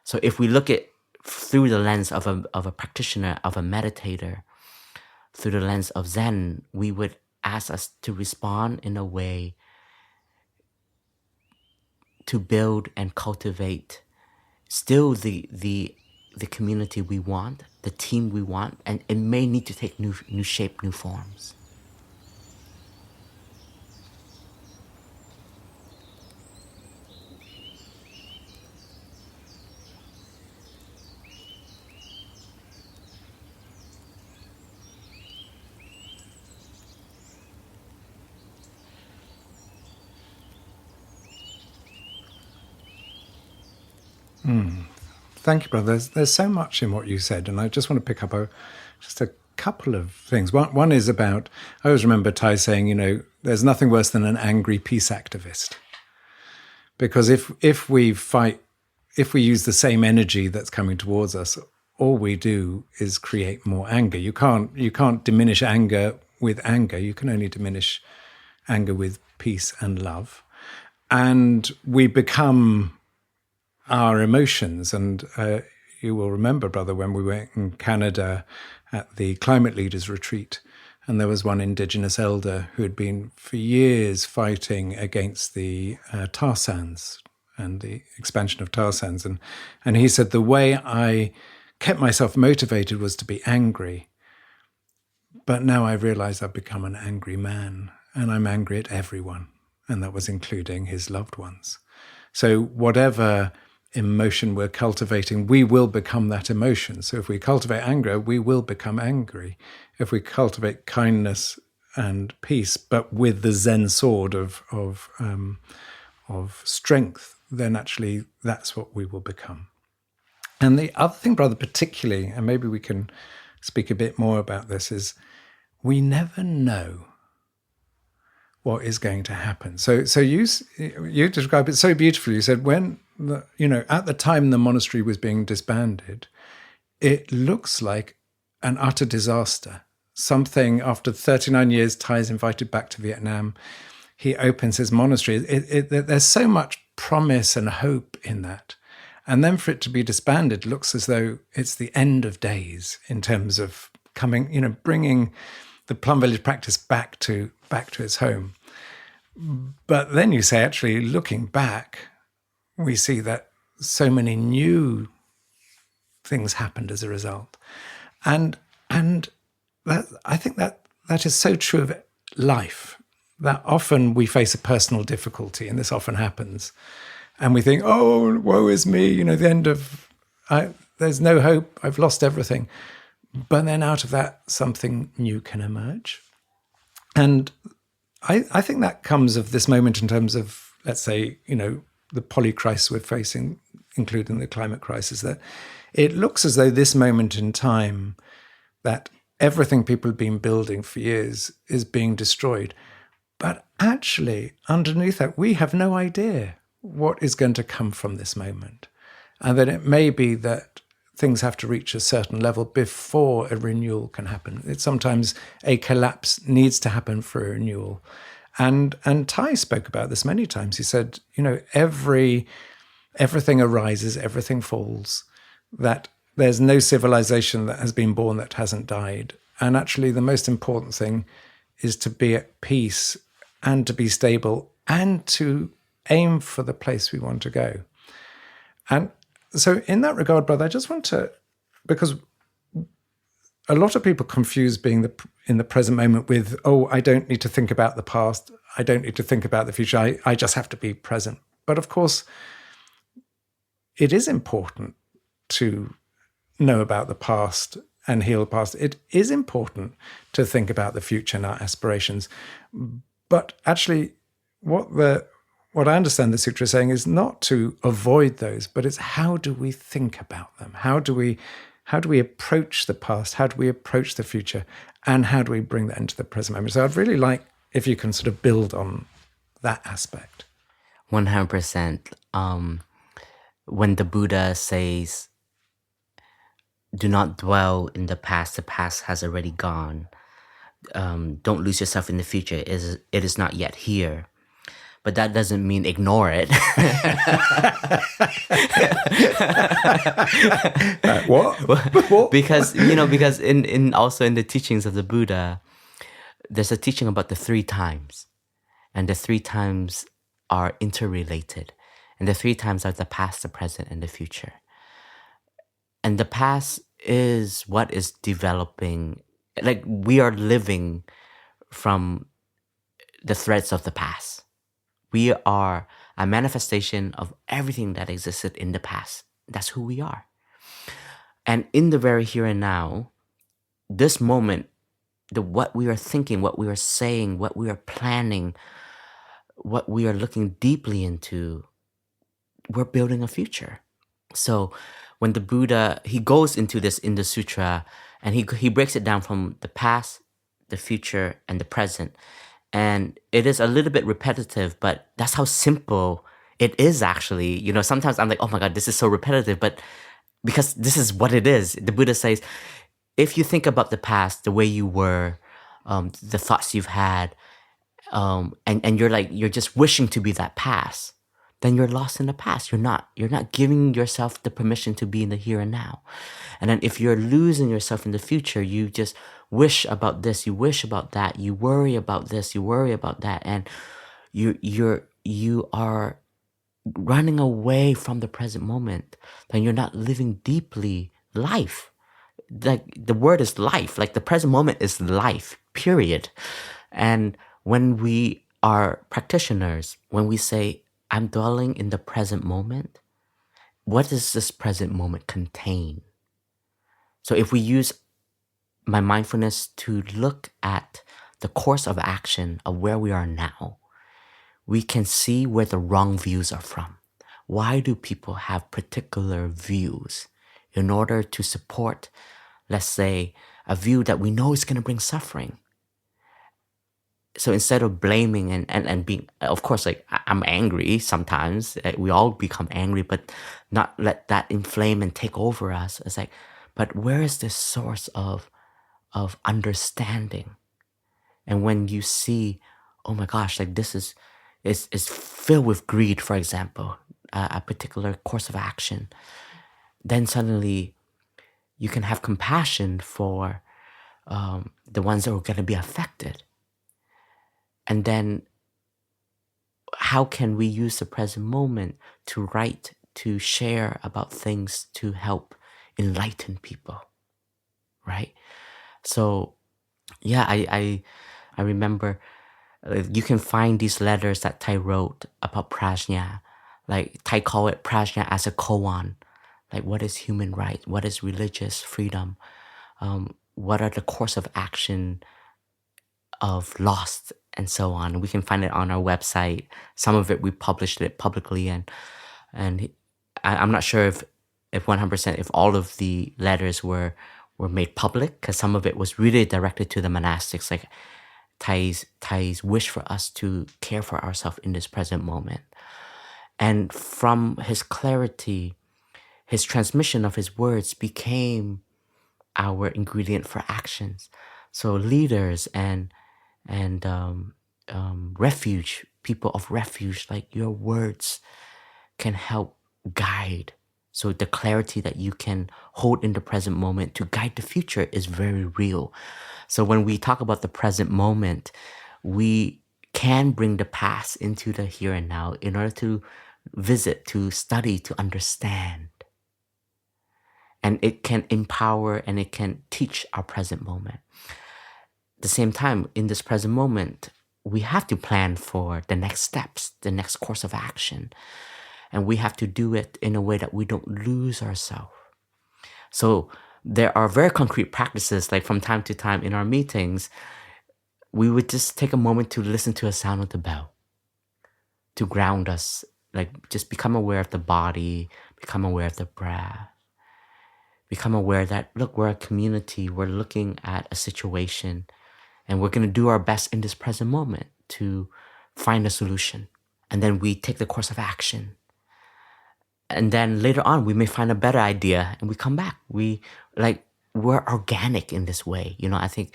Speaker 2: So if we look at through the lens of a practitioner, of a meditator, through the lens of Zen, we would ask us to respond in a way to build and cultivate still the the community we want, the team we want, and it may need to take new shape, new forms.
Speaker 1: Thank you, brother. There's so much in what you said, and I just want to pick up just a couple of things. One is about, I always remember Tai saying, there's nothing worse than an angry peace activist. Because if we fight, if we use the same energy that's coming towards us, all we do is create more anger. You can't diminish anger with anger. You can only diminish anger with peace and love. And we become our emotions. And you will remember, brother, when we were in Canada at the Climate Leaders Retreat, and there was one Indigenous elder who had been for years fighting against the tar sands and the expansion of tar sands. And he said, the way I kept myself motivated was to be angry. But now I realize I've become an angry man, and I'm angry at everyone. And that was including his loved ones. So whatever emotion we're cultivating, we will become that emotion. So if we cultivate anger, we will become angry. If we cultivate kindness and peace, but with the Zen sword of strength, then actually that's what we will become. And the other thing, brother, particularly, and maybe we can speak a bit more about this, is we never know what is going to happen. So you described it so beautifully. You said when at the time the monastery was being disbanded, it looks like an utter disaster. Something after 39 years, Tai is invited back to Vietnam. He opens his monastery. There's so much promise and hope in that. And then for it to be disbanded looks as though it's the end of days in terms of bringing the Plum Village practice back to its home. But then you say, actually, looking back, we see that so many new things happened as a result. And that, I think that is so true of life, that often we face a personal difficulty, and this often happens. And we think, oh, woe is me, the end of, there's no hope, I've lost everything. But then out of that, something new can emerge. And I think that comes of this moment in terms of, let's say, the polycrisis we're facing, including the climate crisis, that it looks as though this moment in time, that everything people have been building for years is being destroyed. But actually, underneath that, we have no idea what is going to come from this moment. And that it may be that things have to reach a certain level before a renewal can happen. It's sometimes a collapse needs to happen for a renewal. And Tai spoke about this many times. He said, everything arises, everything falls, that there's no civilization that has been born that hasn't died. And actually the most important thing is to be at peace and to be stable and to aim for the place we want to go. And so in that regard, brother, I just want to, because a lot of people confuse being in the present moment with, oh, I don't need to think about the past. I don't need to think about the future. I just have to be present. But of course, it is important to know about the past and heal the past. It is important to think about the future and our aspirations. But actually, what I understand the sutra is saying is not to avoid those, but it's how do we think about them? How do we approach the past? How do we approach the future? And how do we bring that into the present moment? So I'd really like if you can sort of build on that aspect.
Speaker 2: 100%. When the Buddha says, do not dwell in the past has already gone. Don't lose yourself in the future, it is not yet here. But that doesn't mean ignore it.
Speaker 1: What?
Speaker 2: Because in also in the teachings of the Buddha, there's a teaching about the 3 times. And the 3 times are interrelated. And the 3 times are the past, the present, and the future. And the past is what is developing. Like, we are living from the threads of the past. We are a manifestation of everything that existed in the past. That's who we are. And in the very here and now, this moment, what we are thinking, what we are saying, what we are planning, what we are looking deeply into, we're building a future. So when the Buddha, he goes into this in the sutra, and he breaks it down from the past, the future, and the present. And it is a little bit repetitive, but that's how simple it is actually. Sometimes I'm like, oh my God, this is so repetitive, but because this is what it is. The Buddha says, if you think about the past, the way you were, the thoughts you've had, and you're just wishing to be that past, then you're lost in the past. You're not giving yourself the permission to be in the here and now. And then if you're losing yourself in the future, you just wish about this, you wish about that, you worry about this, you worry about that, and you are running away from the present moment. Then you're not living deeply life. Like, the word is life. Like, the present moment is life, period. And when we are practitioners, when we say, I'm dwelling in the present moment, what does this present moment contain? So if we use my mindfulness to look at the course of action of where we are now, we can see where the wrong views are from. Why do people have particular views in order to support, let's say, a view that we know is going to bring suffering? So instead of blaming and being, of course, like, I'm angry sometimes, we all become angry, but not let that inflame and take over us. It's like, but where is this source of understanding? And when you see, oh my gosh, like, this is filled with greed, for example, a particular course of action, then suddenly you can have compassion for the ones that are going to be affected. And then how can we use the present moment to write, to share about things to help enlighten people, right? So yeah, I remember you can find these letters that Thai wrote about prajna. Like, Thai call it prajna as a koan. Like, what is human right? What is religious freedom? What are the course of action of lost, and so on. We can find it on our website. Some of it, we published it publicly, and I'm not sure if 100% if all of the letters were made public, because some of it was really directed to the monastics, like Thai's wish for us to care for ourselves in this present moment. And from his clarity, his transmission of his words became our ingredient for actions. So leaders and refuge, people of refuge, like, your words can help guide. So the clarity that you can hold in the present moment to guide the future is very real. So when we talk about the present moment, we can bring the past into the here and now in order to visit, to study, to understand. And it can empower and it can teach our present moment. At the same time, in this present moment, we have to plan for the next steps, the next course of action. And we have to do it in a way that we don't lose ourselves. So there are very concrete practices, like from time to time in our meetings, we would just take a moment to listen to a sound of the bell, to ground us, like, just become aware of the body, become aware of the breath, become aware that, look, we're a community, we're looking at a situation, and we're going to do our best in this present moment to find a solution. And then we take the course of action. And then later on, we may find a better idea and we come back. We're organic in this way. I think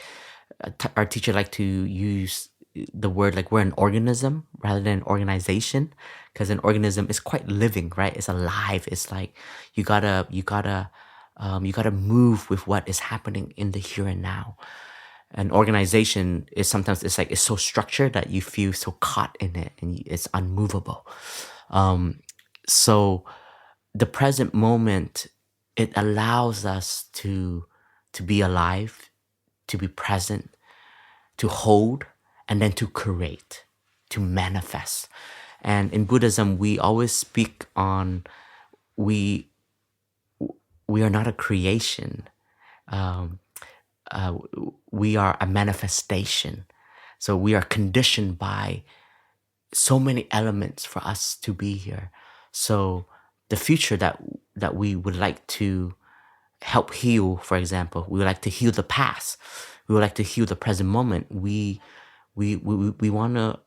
Speaker 2: our teacher liked to use the word, like, we're an organism rather than an organization, because an organism is quite living, right? It's alive. It's like you gotta move with what is happening in the here and now. An organization is sometimes, it's so structured that you feel so caught in it and it's unmovable. So the present moment it allows us to be alive, to be present, to hold, and then to create, to manifest. And in Buddhism, we always speak on we are not a creation. We are a manifestation. So we are conditioned by so many elements for us to be here. So the future that we would like to help heal, for example, we would like to heal the past. We would like to heal the present moment. We want to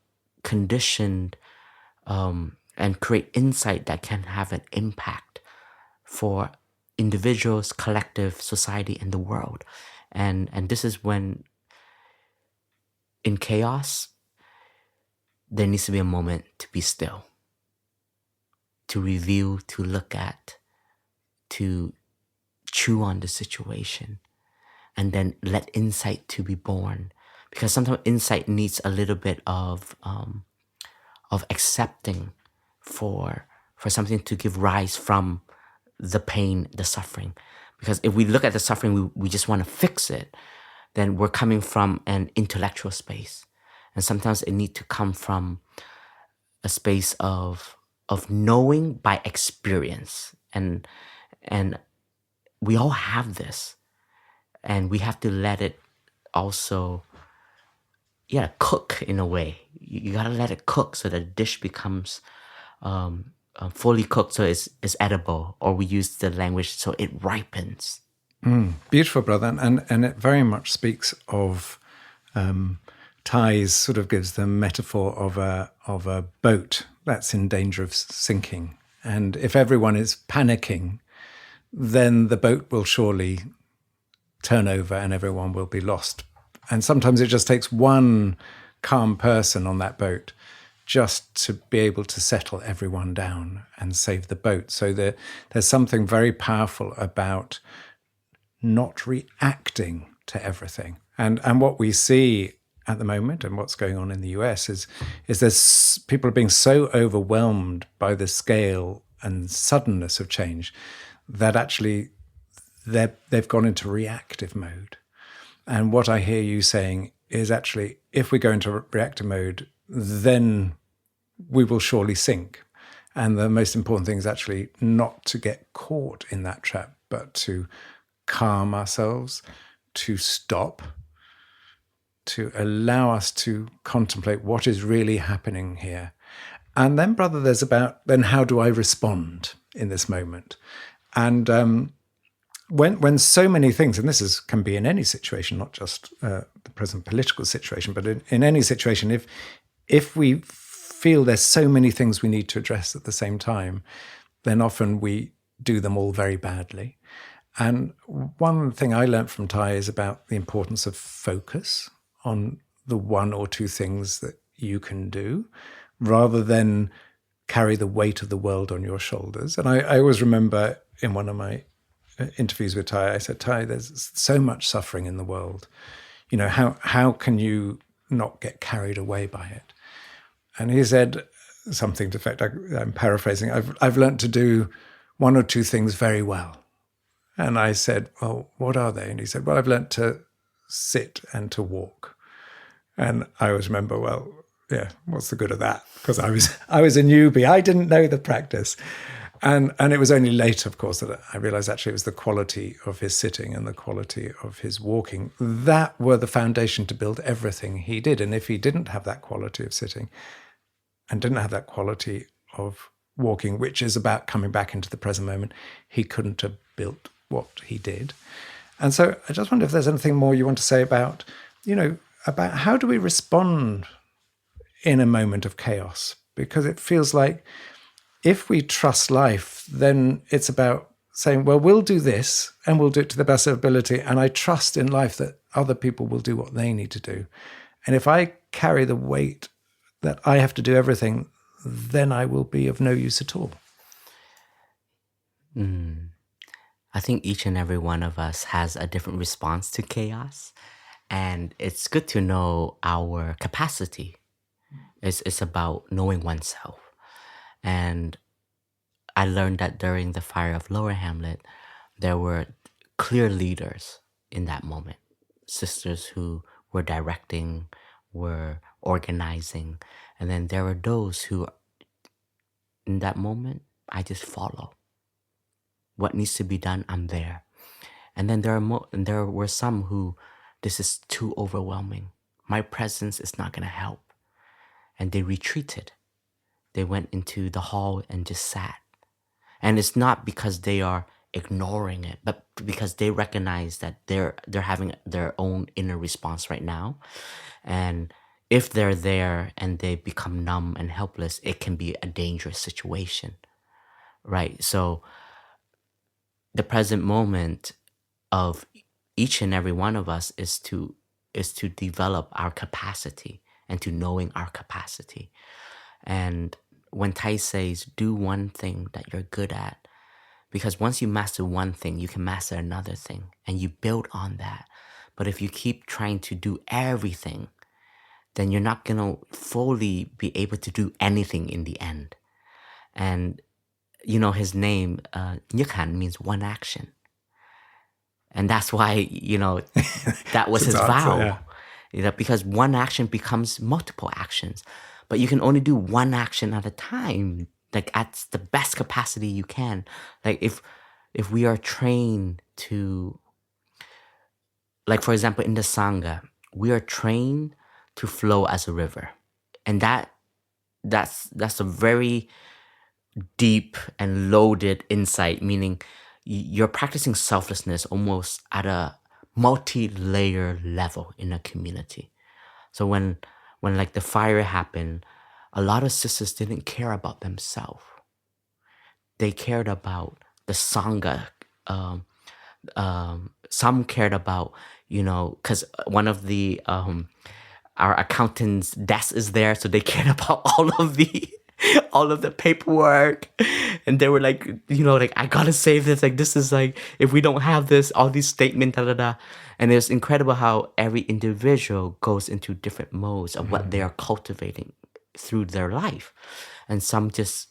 Speaker 2: condition and create insight that can have an impact for individuals, collective, society, and the world. And this is when, in chaos, there needs to be a moment to be still, to review, to look at, to chew on the situation, and then let insight to be born. Because sometimes insight needs a little bit of accepting for something to give rise from the pain, the suffering. Because if we look at the suffering, we just want to fix it, then we're coming from an intellectual space. And sometimes it needs to come from a space of knowing by experience. And we all have this. And we have to let it also, cook in a way. You gotta let it cook so that the dish becomes fully cooked, so it's edible. Or we use the language so it ripens.
Speaker 1: Beautiful, brother. And it very much speaks of Thais sort of gives the metaphor of a boat that's in danger of sinking. And if everyone is panicking, then the boat will surely turn over and everyone will be lost. And sometimes it just takes one calm person on that boat just to be able to settle everyone down and save the boat. So there's something very powerful about not reacting to everything. And what we see at the moment and what's going on in the US is there's people are being so overwhelmed by the scale and suddenness of change that actually they've gone into reactive mode. And what I hear you saying is actually, if we go into reactive mode, then we will surely sink. And the most important thing is actually not to get caught in that trap, but to calm ourselves, to stop, to allow us to contemplate what is really happening here. And then, brother, there's about, then how do I respond in this moment? And when so many things, and this can be in any situation, not just the present political situation, but in any situation, if we feel there's so many things we need to address at the same time, then often we do them all very badly. And one thing I learned from Thai is about the importance of focus on the one or two things that you can do, rather than carry the weight of the world on your shoulders. And I always remember in one of my interviews with Thai, I said, Thai, there's so much suffering in the world. You know, how can you not get carried away by it? And he said something to the effect, I'm paraphrasing, I've learned to do one or two things very well. And I said, well, what are they? And he said, well, I've learned to sit and to walk. And I always remember, well, yeah, what's the good of that? Because I was a newbie. I didn't know the practice. And it was only later, of course, that I realized actually it was the quality of his sitting and the quality of his walking that were the foundation to build everything he did. And if he didn't have that quality of sitting and didn't have that quality of walking, which is about coming back into the present moment, he couldn't have built what he did. And so I just wonder if there's anything more you want to say about, about how do we respond in a moment of chaos? Because it feels like if we trust life, then it's about saying, well, we'll do this and we'll do it to the best of ability. And I trust in life that other people will do what they need to do. And if I carry the weight that I have to do everything, then I will be of no use at all.
Speaker 2: I think each and every one of us has a different response to chaos. And it's good to know our capacity. It's about knowing oneself. And I learned that during the fire of Lower Hamlet, there were clear leaders in that moment, sisters who were directing, were organizing, and then there were those who, in that moment, I just follow. What needs to be done, I'm there. And then there were some who, this is too overwhelming. My presence is not going to help. And they retreated. They went into the hall and just sat. And it's not because they are ignoring it, but because they recognize that they're having their own inner response right now. And if they're there and they become numb and helpless, it can be a dangerous situation, right? So the present moment of each and every one of us is to develop our capacity and to knowing our capacity. And when Tai says, do one thing that you're good at, because once you master one thing, you can master another thing and you build on that. But if you keep trying to do everything, then you're not going to fully be able to do anything in the end. And, you know, his name, Nhức means one action. And that's why, you know, that was his vow.
Speaker 1: Yeah.
Speaker 2: You know, because one action becomes multiple actions. But you can only do one action at a time, like at the best capacity you can. Like if we are trained to, like for example, in the Sangha, we are trained to flow as a river. And that's a very deep and loaded insight, meaning you're practicing selflessness almost at a multi-layer level in a community. So when like the fire happened, a lot of sisters didn't care about themselves. They cared about the Sangha. Some cared about, you know, because one of the our accountant's desk is there, so they cared about all of the paperwork, and they were like, you know, like, I gotta save this, like this is like, if we don't have this, all these statements, da da da. And it's incredible how every individual goes into different modes of what they are cultivating through their life. And some just,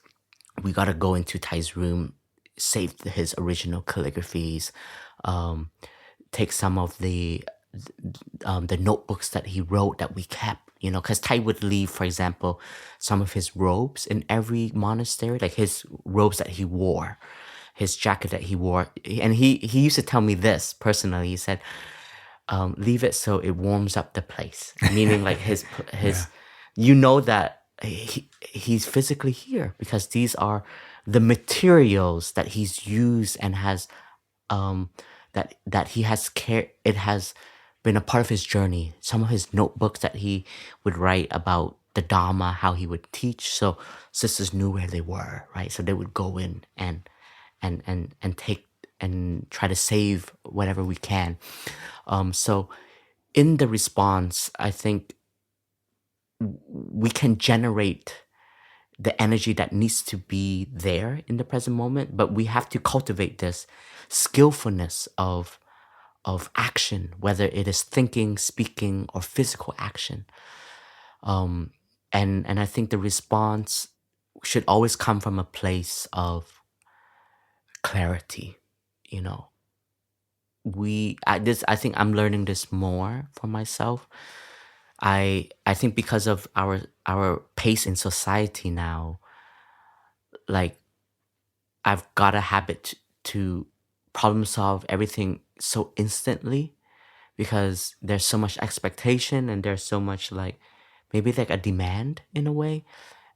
Speaker 2: we gotta go into Thai's room, save his original calligraphies, take some of the notebooks that he wrote that we kept, you know, because Thai would leave, for example, some of his robes in every monastery, like his robes that he wore, his jacket that he wore. And he used to tell me this personally. He said, leave it so it warms up the place. Meaning like his you know that he's physically here because these are the materials that he's used and has that he has cared. It has been a part of his journey. Some of his notebooks that he would write about the Dharma, how he would teach. So sisters knew where they were, right? So they would go in and take and try to save whatever we can. So in the response, I think we can generate the energy that needs to be there in the present moment, but we have to cultivate this skillfulness of action, whether it is thinking, speaking, or physical action. And I think the response should always come from a place of clarity. You know, I think I'm learning this more for myself. I think because of our pace in society now, like I've got a habit to problem solve everything so instantly because there's so much expectation and there's so much like maybe like a demand in a way.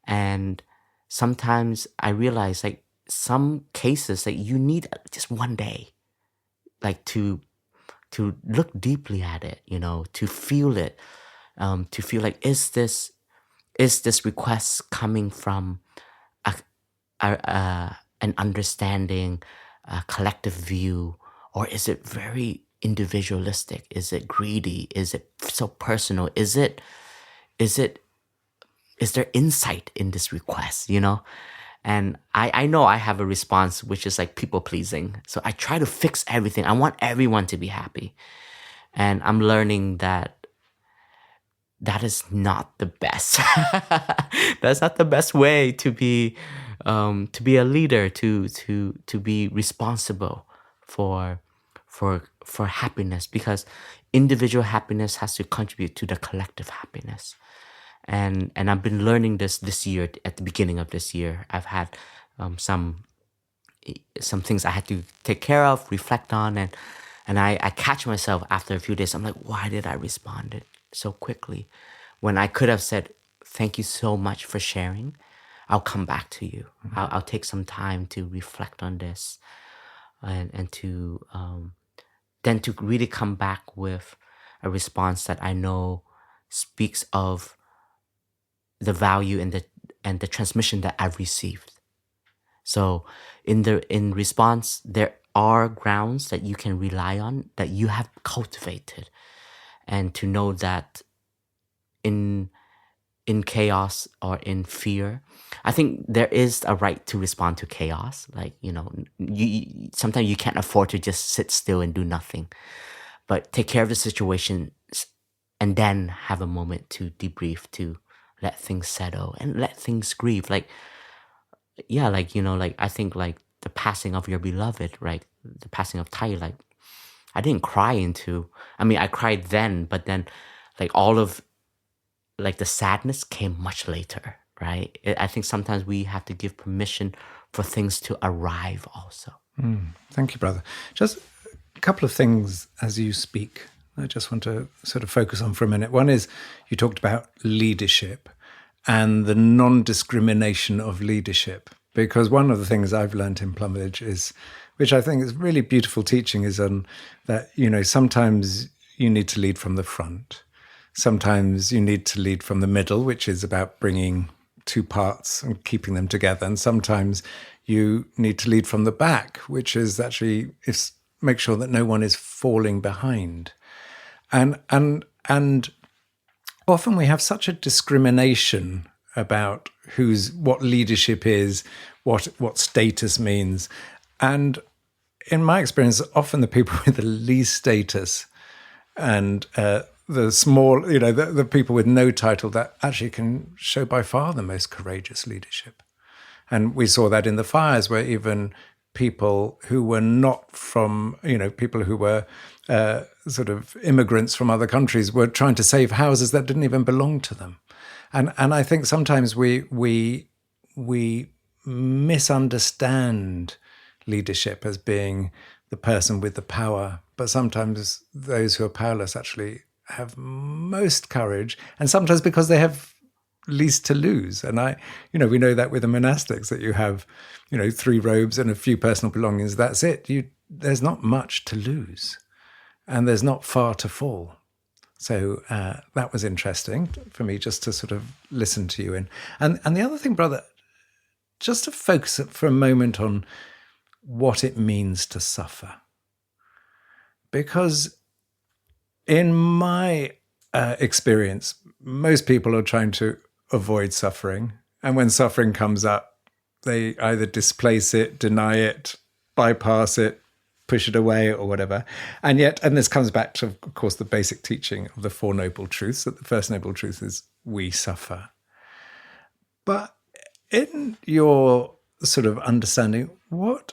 Speaker 2: And sometimes I realize like some cases like you need just one day like to look deeply at it, you know, to feel it, to feel like is this request coming from an understanding, a collective view, or is it very individualistic? Is it greedy? Is it so personal? Is there insight in this request, you know? And I know I have a response which is like people pleasing. So I try to fix everything. I want everyone to be happy. And I'm learning that is not the best. That's not the best way to be a leader, to be responsible for happiness, because individual happiness has to contribute to the collective happiness. And I've been learning this year. At the beginning of this year, I've had some things I had to take care of, reflect on, and I catch myself after a few days. I'm like, why did I respond it so quickly when I could have said, thank you so much for sharing. I'll come back to you. I'll take some time to reflect on this, and to then to really come back with a response that I know speaks of the value and the transmission that I've received. So in response, there are grounds that you can rely on, that you have cultivated, and to know that in chaos or in fear, I think there is a right to respond to chaos. Like, you sometimes you can't afford to just sit still and do nothing, but take care of the situation and then have a moment to debrief, to let things settle and let things grieve. Like, yeah, like, I think like the passing of your beloved, right? The passing of TWOII, like, I didn't cry I cried then, but then like all of like the sadness came much later, right? I think sometimes we have to give permission for things to arrive also.
Speaker 1: Thank you, brother. Just a couple of things as you speak, I just want to sort of focus on for a minute. One is you talked about leadership and the non-discrimination of leadership, because one of the things I've learned in Plum Village is, which I think is really beautiful teaching, is that, sometimes you need to lead from the front. Sometimes you need to lead from the middle, which is about bringing two parts and keeping them together. And sometimes you need to lead from the back, which is actually make sure that no one is falling behind. And often we have such a discrimination about what leadership is, what status means. And in my experience, often the people with the least status and the small, the people with no title, that actually can show by far the most courageous leadership. And we saw that in the fires, where even people who were not from, people who were sort of immigrants from other countries were trying to save houses that didn't even belong to them. And I think sometimes we misunderstand leadership as being the person with the power, but sometimes those who are powerless actually have most courage, and sometimes because they have least to lose. And we know that with the monastics, that you have, 3 robes and a few personal belongings. That's it. There's not much to lose, and there's not far to fall. So that was interesting for me, just to sort of listen to you. And the other thing, brother, just to focus for a moment on what it means to suffer, because in my experience, most people are trying to avoid suffering. And when suffering comes up, they either displace it, deny it, bypass it, push it away, or whatever. And this comes back to, of course, the basic teaching of the 4 Noble Truths, that the first Noble Truth is we suffer. But in your sort of understanding, what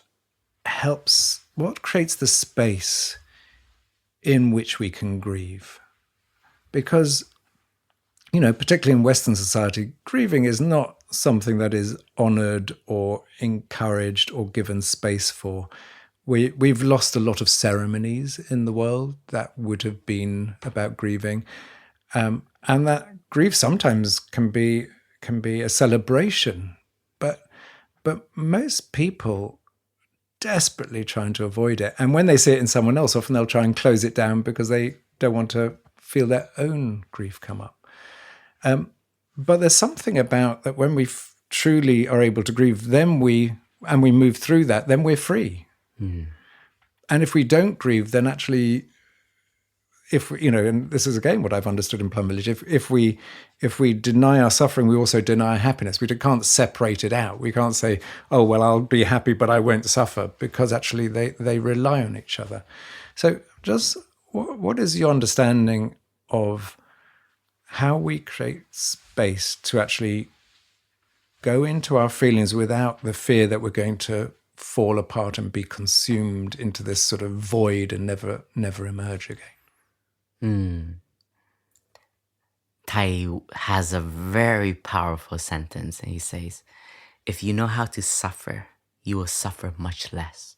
Speaker 1: creates the space in which we can grieve? Because, particularly in Western society, grieving is not something that is honored or encouraged or given space for. We've lost a lot of ceremonies in the world that would have been about grieving. And that grief sometimes can be a celebration. But most people desperately trying to avoid it. And when they see it in someone else, often they'll try and close it down because they don't want to feel their own grief come up. But there's something about that when we truly are able to grieve, then we move through that, then we're free. Mm. And if we don't grieve, then actually, and this is again what I've understood in Plum Village, if we deny our suffering, we also deny our happiness. We can't separate it out. We can't say, oh, well, I'll be happy, but I won't suffer, because actually they rely on each other. So just what is your understanding of how we create space to actually go into our feelings without the fear that we're going to fall apart and be consumed into this sort of void and never emerge again.
Speaker 2: Tai has a very powerful sentence, and he says, if you know how to suffer, you will suffer much less.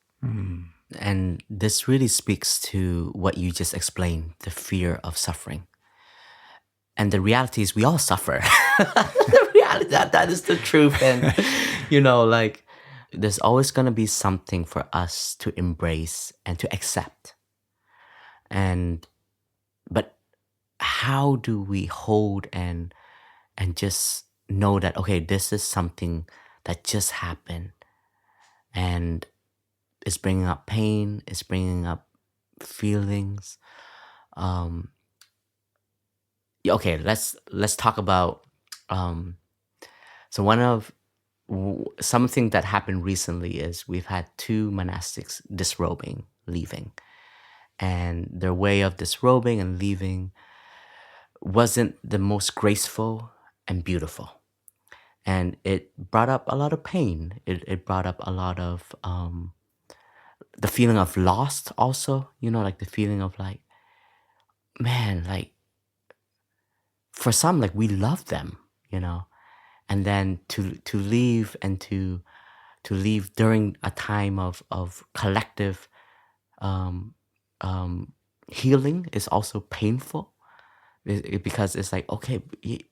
Speaker 2: And this really speaks to what you just explained, the fear of suffering. And the reality is we all suffer. The reality, that is the truth. And, like, there's always going to be something for us to embrace and to accept. But how do we hold and just know that, okay, this is something that just happened and it's bringing up pain, it's bringing up feelings. Okay, let's talk about something that happened recently is we've had 2 monastics disrobing, leaving, and their way of disrobing and leaving wasn't the most graceful and beautiful, and it brought up a lot of pain. It brought up a lot of the feeling of lost also, like the feeling of like, man, like for some, like we love them, and then to leave and to leave during a time of collective healing is also painful, because it's like, okay,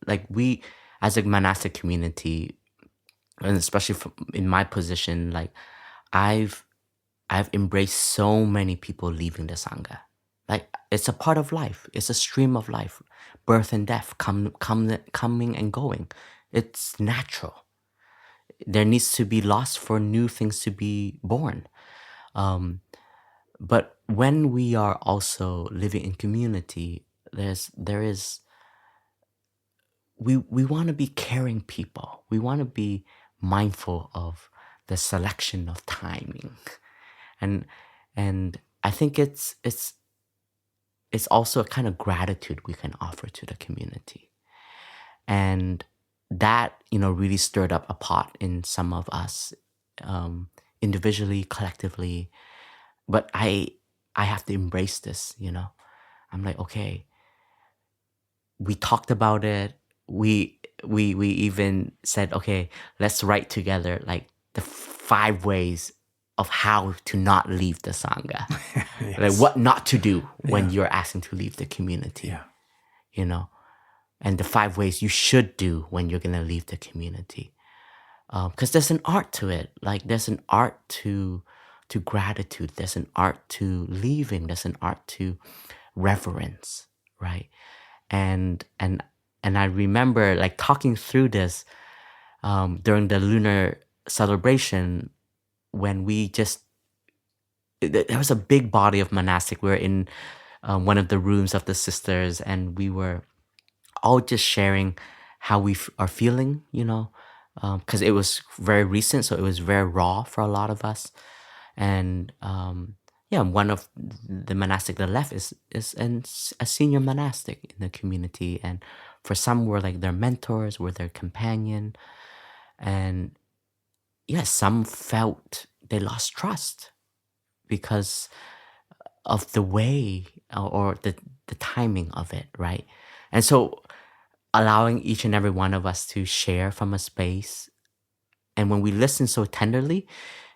Speaker 2: like we as a monastic community, and especially in my position, like I've embraced so many people leaving the Sangha. Like it's a part of life. It's a stream of life. Birth and death, coming and going. It's natural. There needs to be loss for new things to be born. But when we are also living in community, we want to be caring people. We want to be mindful of the selection of timing, and I think it's also a kind of gratitude we can offer to the community, and that really stirred up a pot in some of us, individually, collectively. But I have to embrace this. I'm like, okay. We talked about it. We even said, okay, let's write together like the 5 ways of how to not leave the Sangha. Yes. Like what not to do when you're asking to leave the community. And the 5 ways you should do when you're gonna leave the community. Because there's an art to it. Like there's an art to gratitude. There's an art to leaving. There's an art to reverence, right? And I remember like talking through this during the lunar celebration, when there was a big body of monastic. We were in one of the rooms of the sisters, and we were all just sharing how we are feeling, because it was very recent, so it was very raw for a lot of us. And one of the monastic that left is a senior monastic in the community, and for some were like their mentors, were their companion, and some felt they lost trust because of the way or the timing of it, right? And so allowing each and every one of us to share from a space, and when we listen so tenderly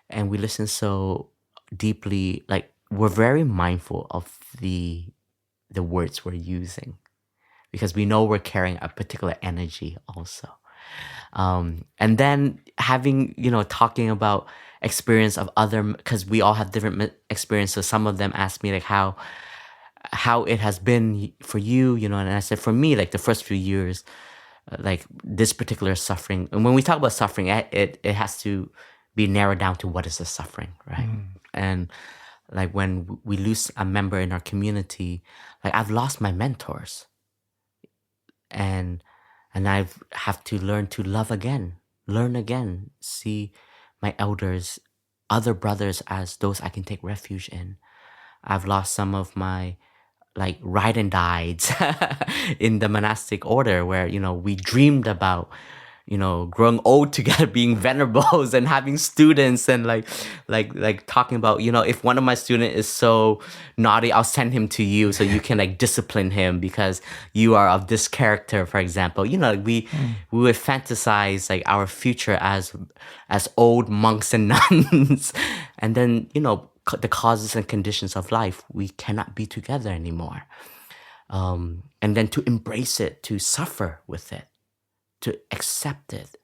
Speaker 2: and we listen so deeply, like we're very mindful of the words we're using, because we know we're carrying a particular energy also. And then having, talking about experience of other, because we all have different experiences. Some of them asked me like how it has been for you, and I said for me, like the first few years, like this particular suffering. And when we talk about suffering, it has to be narrowed down to what is the suffering, right? And like when we lose a member in our community, like I've lost my mentors, and I have to learn to love again, learn again, see my elders, other brothers as those I can take refuge in. I've lost some of my like ride and dies in the monastic order, where we dreamed about growing old together, being venerables and having students, and like talking about, if one of my students is so naughty, I'll send him to you so you can like discipline him because you are of this character, for example. We would fantasize like our future as old monks and nuns, and then the causes and conditions of life, we cannot be together anymore. And then to embrace it, to suffer with it, to accept it.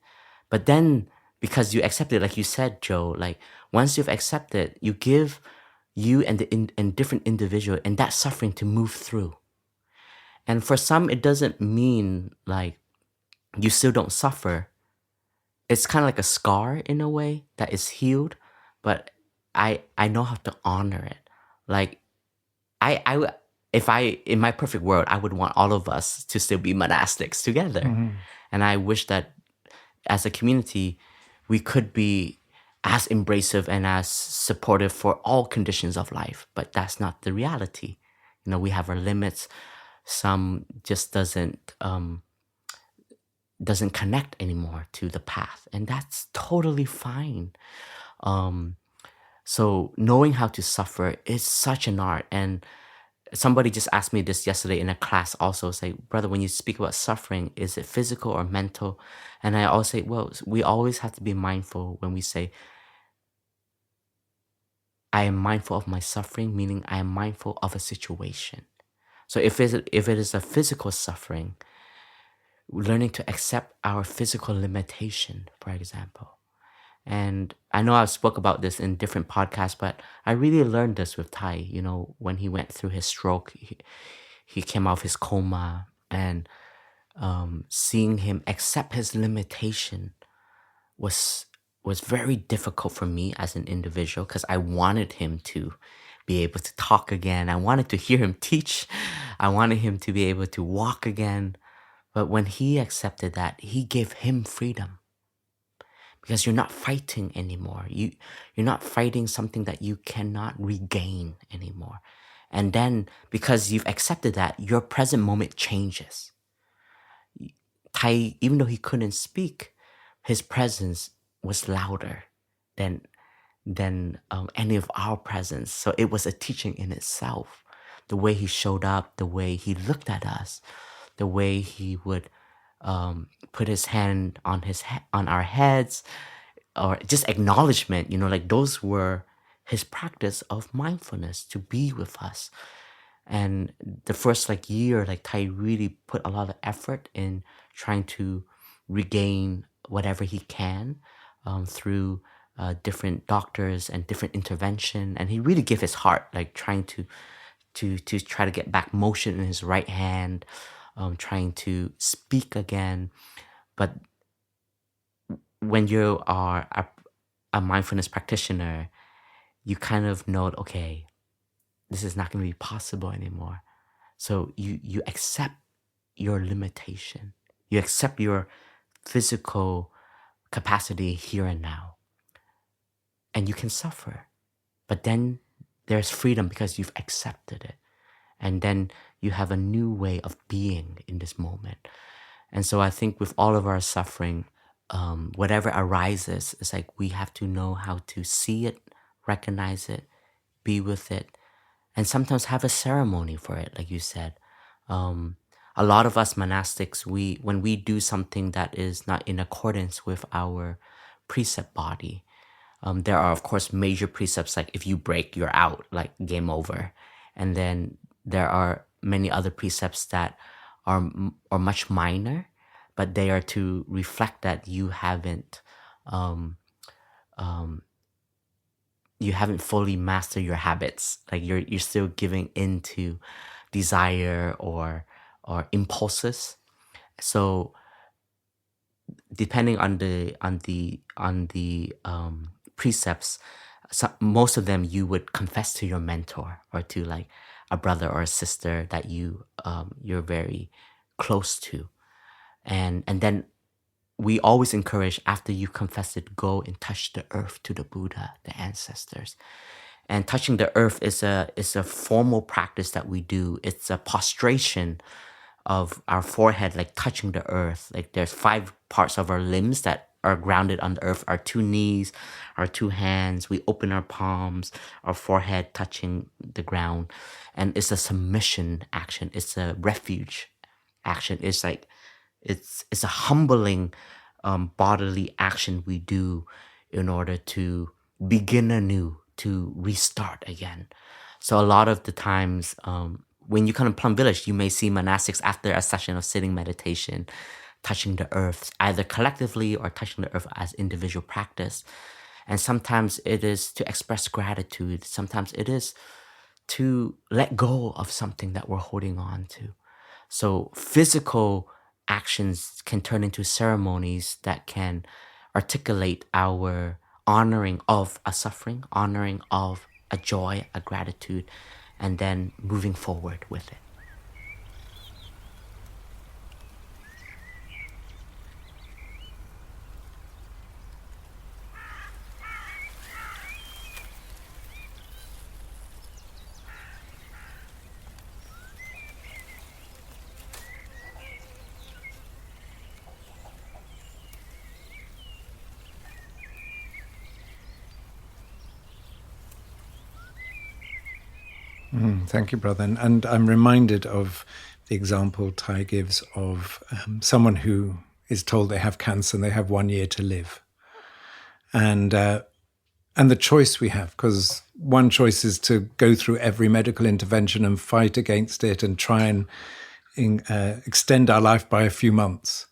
Speaker 2: But then, because you accept it, like you said, Jo, like once you've accepted, you give you and and different individual and that suffering to move through. And for some, it doesn't mean like you still don't suffer. It's kind of like a scar in a way that is healed, but I know how to honor it. Like if in my perfect world, I would want all of us to still be monastics together. And I wish that as a community, we could be as embracive and as supportive for all conditions of life. But that's not the reality. We have our limits. Some just doesn't connect anymore to the path. And that's totally fine. So knowing how to suffer is such an art. And somebody just asked me this yesterday in a class also, say, brother, when you speak about suffering, is it physical or mental? And I always say, well, we always have to be mindful when we say, I am mindful of my suffering, meaning I am mindful of a situation. So if it is a physical suffering, learning to accept our physical limitation, for example. And I know I've spoke about this in different podcasts, but I really learned this with Tai. When he went through his stroke, he came out of his coma, and seeing him accept his limitation was very difficult for me as an individual, because I wanted him to be able to talk again. I wanted to hear him teach. I wanted him to be able to walk again. But when he accepted that, he gave him freedom. Because you're not fighting anymore. You're not fighting something that you cannot regain anymore. And then, because you've accepted that, your present moment changes. Tai, even though he couldn't speak, his presence was louder than any of our presence. So it was a teaching in itself. The way he showed up, the way he looked at us, the way he would put his hand on our heads, or just acknowledgement, like those were his practice of mindfulness, to be with us. And the first year, Tai really put a lot of effort in trying to regain whatever he can through different doctors and different intervention. And he really gave his heart, trying to try to get back motion in his right hand, trying to speak again. But when you are a mindfulness practitioner, you kind of know, okay, this is not going to be possible anymore. So you accept your limitation. You accept your physical capacity here and now. And you can suffer. But then there's freedom because you've accepted it. And then you have a new way of being in this moment. And so I think with all of our suffering, whatever arises, it's we have to know how to see it, recognize it, be with it, and sometimes have a ceremony for it, like you said. A lot of us monastics, when we do something that is not in accordance with our precept body, there are, of course, major precepts, if you break, you're out, game over. And then there are many other precepts that are much minor, but they are to reflect that you haven't fully mastered your habits. You're still giving into desire or impulses. So depending on the precepts, most of them you would confess to your mentor or to a brother or a sister that you're very close to. And then we always encourage, after you confess it, go and touch the earth to the Buddha, the ancestors. And touching the earth is a formal practice that we do. It's a prostration of our forehead, touching the earth. There's 5 parts of our limbs that are grounded on the earth, our two knees, our two hands. We open our palms, our forehead touching the ground. And it's a submission action. It's a refuge action. It's like, it's a humbling bodily action we do in order to begin anew, to restart again. So a lot of the times, when you come to Plum Village, you may see monastics after a session of sitting meditation, touching the earth, either collectively or touching the earth as individual practice. And sometimes it is to express gratitude. Sometimes it is to let go of something that we're holding on to. So physical actions can turn into ceremonies that can articulate our honoring of a suffering, honoring of a joy, a gratitude, and then moving forward with it.
Speaker 1: Thank you, brother. And I'm reminded of the example Tai gives of someone who is told they have cancer and they have 1 year to live. And the choice we have, because one choice is to go through every medical intervention and fight against it and try and extend our life by a few months,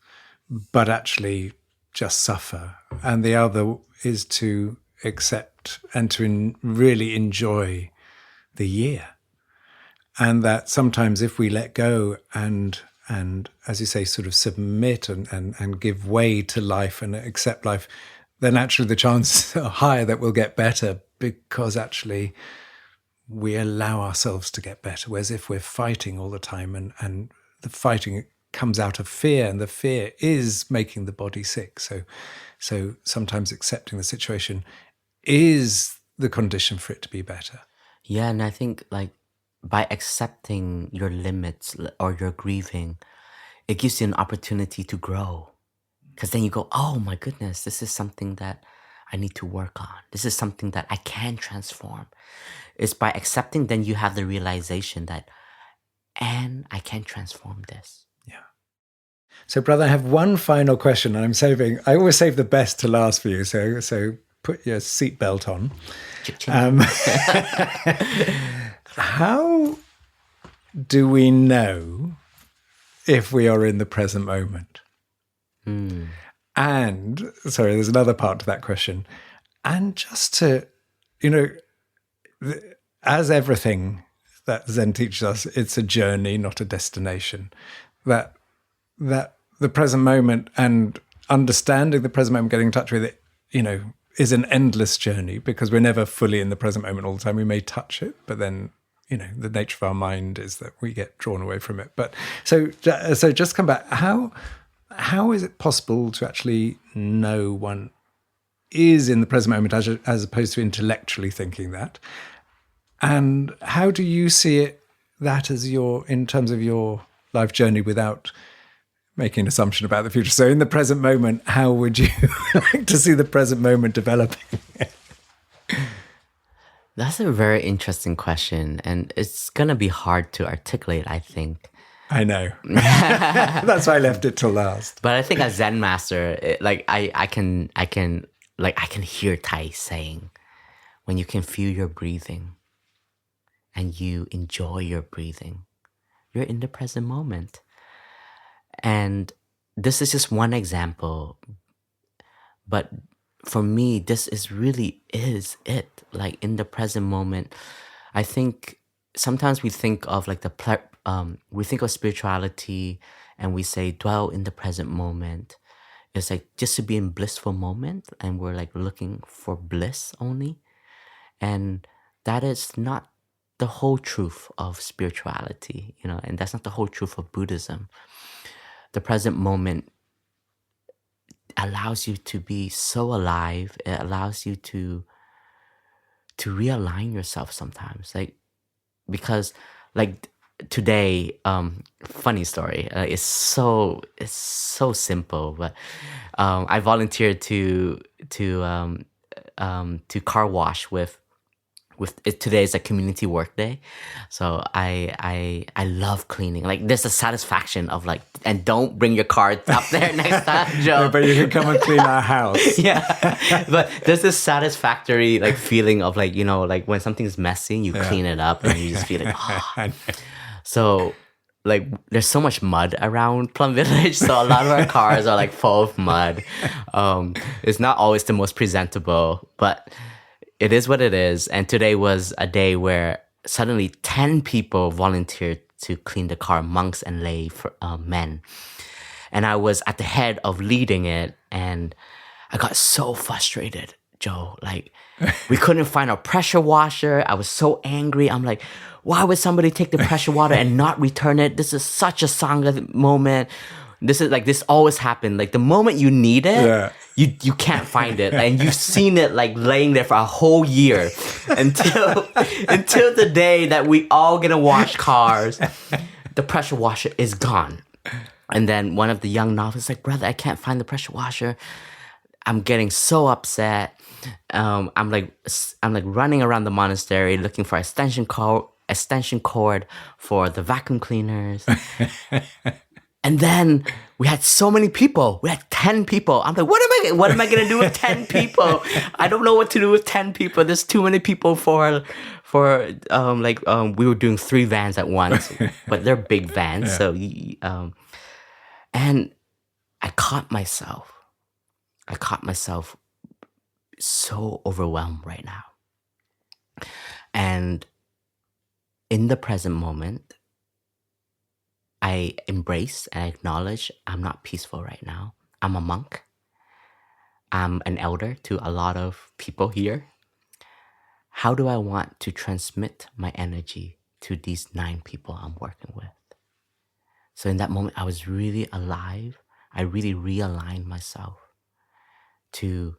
Speaker 1: but actually just suffer. And the other is to accept and to really enjoy the year. And that sometimes if we let go and as you say, sort of submit and give way to life and accept life, then actually the chances are higher that we'll get better, because actually we allow ourselves to get better. Whereas if we're fighting all the time and the fighting comes out of fear, and the fear is making the body sick. So sometimes accepting the situation is the condition for it to be better.
Speaker 2: Yeah, and I think like by accepting your limits or your grieving, it gives you an opportunity to grow. Because then you go, oh my goodness, this is something that I need to work on. This is something that I can transform. It's by accepting, then you have the realization that, and I can transform this.
Speaker 1: Yeah. So, brother, I have one final question, and I always save the best to last for you. So put your seatbelt on. How do we know if we are in the present moment? And, sorry, there's another part to that question. And just to, as everything that Zen teaches us, it's a journey, not a destination. That the present moment and understanding the present moment, getting in touch with it, is an endless journey, because we're never fully in the present moment all the time. We may touch it, but then, the nature of our mind is that we get drawn away from it. But so just come back. How is it possible to actually know one is in the present moment as opposed to intellectually thinking that? And how do you see it, that as in terms of your life journey, without making an assumption about the future? So in the present moment, how would you like to see the present moment developing?
Speaker 2: That's a very interesting question, and it's going to be hard to articulate, I think.
Speaker 1: I know. That's why I left it till last.
Speaker 2: But I think as Zen master, I can hear Tai saying, when you can feel your breathing and you enjoy your breathing, you're in the present moment. And this is just one example, but for me, this is it. Like in the present moment, I think sometimes we think of like we think of spirituality and we say dwell in the present moment. It's like just to be in blissful moment, and we're like looking for bliss only. And that is not the whole truth of spirituality, and that's not the whole truth of Buddhism. The present moment allows you to be so alive. It allows you to realign yourself sometimes, because today, funny story. It's so simple, but I volunteered to car wash with it. Today is a community work day, so I love cleaning. Like, there's a satisfaction of like, and don't bring your car up there next time, Joe.
Speaker 1: But you can come and clean our house.
Speaker 2: Yeah, but there's this satisfactory like feeling of like, like when something's messy, you clean it up and you just feel like, oh. So like, there's so much mud around Plum Village, so a lot of our cars are like full of mud. It's not always the most presentable, but it is what it is. And today was a day where suddenly 10 people volunteered to clean the car, monks and lay men. And I was at the head of leading it, and I got so frustrated, Joe. Like, we couldn't find a pressure washer. I was so angry. I'm like, why would somebody take the pressure water and not return it? This is such a Sangha moment. This always happened. Like, the moment you need it, you can't find it. And you've seen it like laying there for a whole year until the day that we all gonna wash cars. The pressure washer is gone. And then one of the young novices like, brother, I can't find the pressure washer. I'm getting so upset. I'm like running around the monastery looking for extension cord for the vacuum cleaners. And then we had so many people. We had 10 people. I'm like, what am I gonna do with 10 people? I don't know what to do with 10 people. There's too many people for we were doing 3 vans at once, but they're big vans. Yeah. So and I caught myself so overwhelmed right now. And in the present moment, I embrace and acknowledge I'm not peaceful right now. I'm a monk. I'm an elder to a lot of people here. How do I want to transmit my energy to these 9 people I'm working with? So in that moment, I was really alive. I really realigned myself to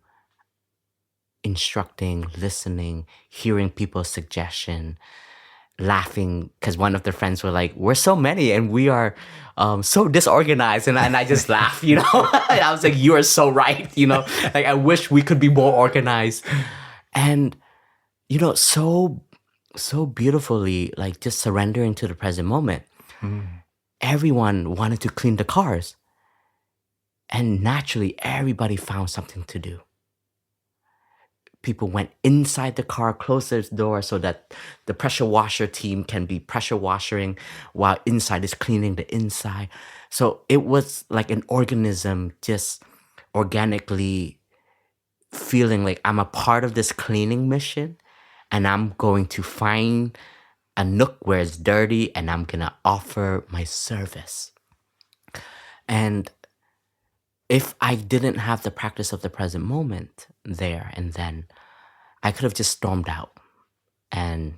Speaker 2: instructing, listening, hearing people's suggestion, laughing, because one of the friends were like, we're so many and we are so disorganized, and I just laugh, I was like, you are so right, like, I wish we could be more organized. And so beautifully, like, just surrendering to the present moment. Everyone wanted to clean the cars, and naturally everybody found something to do. People went inside the car, closed the door so that the pressure washer team can be pressure washing while inside is cleaning the inside. So it was like an organism just organically feeling like I'm a part of this cleaning mission, and I'm going to find a nook where it's dirty and I'm going to offer my service. And if I didn't have the practice of the present moment there and then, I could have just stormed out. And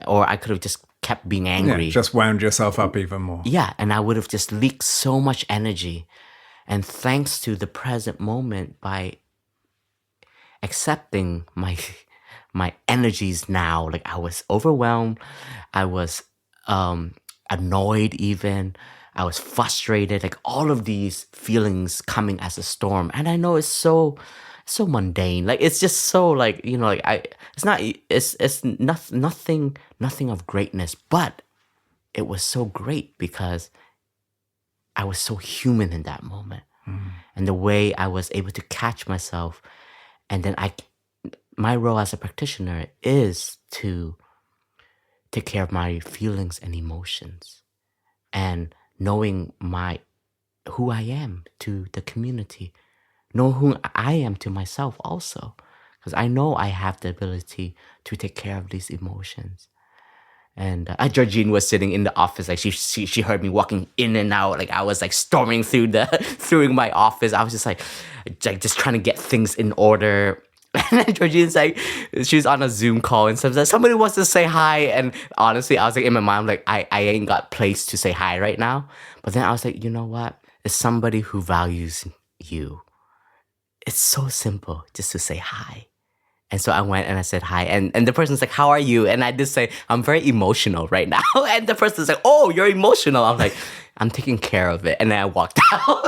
Speaker 2: or I could have just kept being angry.
Speaker 1: Yeah, just wound yourself up even more.
Speaker 2: Yeah, and I would have just leaked so much energy. And thanks to the present moment, by accepting my energies now, like, I was overwhelmed, I was annoyed even, I was frustrated, like, all of these feelings coming as a storm. And I know it's so mundane, like, it's just so, like, like, it's nothing of greatness, but it was so great because I was so human in that moment. And the way I was able to catch myself, and then my role as a practitioner is to take care of my feelings and emotions, and knowing who I am to the community, know who I am to myself also, because I know I have the ability to take care of these emotions. And Georgine was sitting in the office, like, she heard me walking in and out, like, I was like storming through my office. I was just like just trying to get things in order. And then Georgine's like, she's on a Zoom call and stuff, like, somebody wants to say hi. And honestly, I was like, in my mind, like, I ain't got place to say hi right now. But then I was like, you know what? It's somebody who values you. It's so simple just to say hi. And so I went and I said hi. And the person's like, how are you? And I just say, I'm very emotional right now. And the person's like, oh, you're emotional. I'm like, I'm taking care of it. And then I walked out.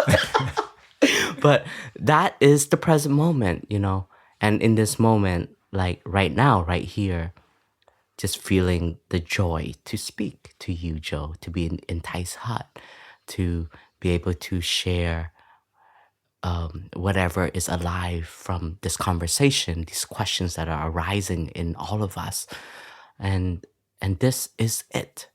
Speaker 2: But that is the present moment, And in this moment, like right now, right here, just feeling the joy to speak to you, Jo, to be in Thai's hut, to be able to share whatever is alive from this conversation, these questions that are arising in all of us. And this is it,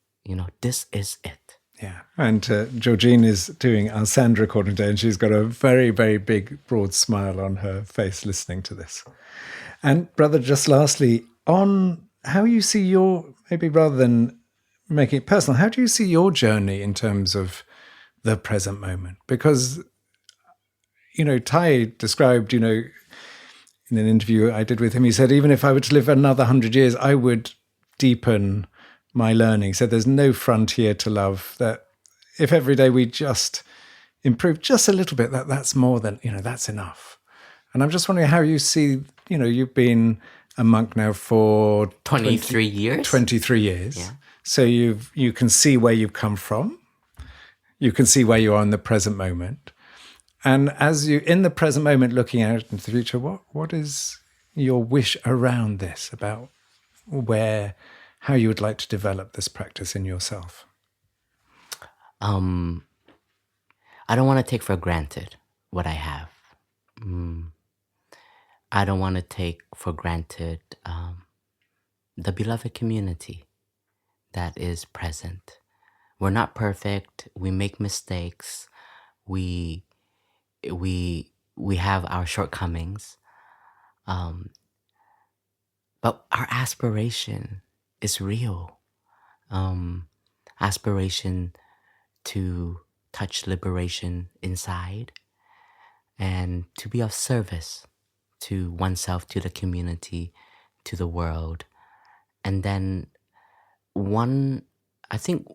Speaker 2: this is it.
Speaker 1: Yeah. And Georgine is doing our sound recording today, and she's got a very, very big, broad smile on her face listening to this. And brother, just lastly, on how you see maybe rather than making it personal, how do you see your journey in terms of the present moment? Because Thai described, in an interview I did with him, he said, even if I were to live another 100 years, I would deepen my learning. He said there's no frontier to love, that if every day we just improve just a little bit, that's more than, that's enough. And I'm just wondering how you see, you've been a monk now for
Speaker 2: 23 years.
Speaker 1: 23 years.
Speaker 2: Yeah.
Speaker 1: So you can see where you've come from. You can see where you are in the present moment. And as you, in the present moment, looking out into the future, what is your wish around this, about how you would like to develop this practice in yourself?
Speaker 2: I don't want to take for granted what I have. I don't want to take for granted the beloved community that is present. We're not perfect. We make mistakes. We have our shortcomings, but our aspiration is real. Aspiration to touch liberation inside and to be of service to oneself, to the community, to the world. And then I think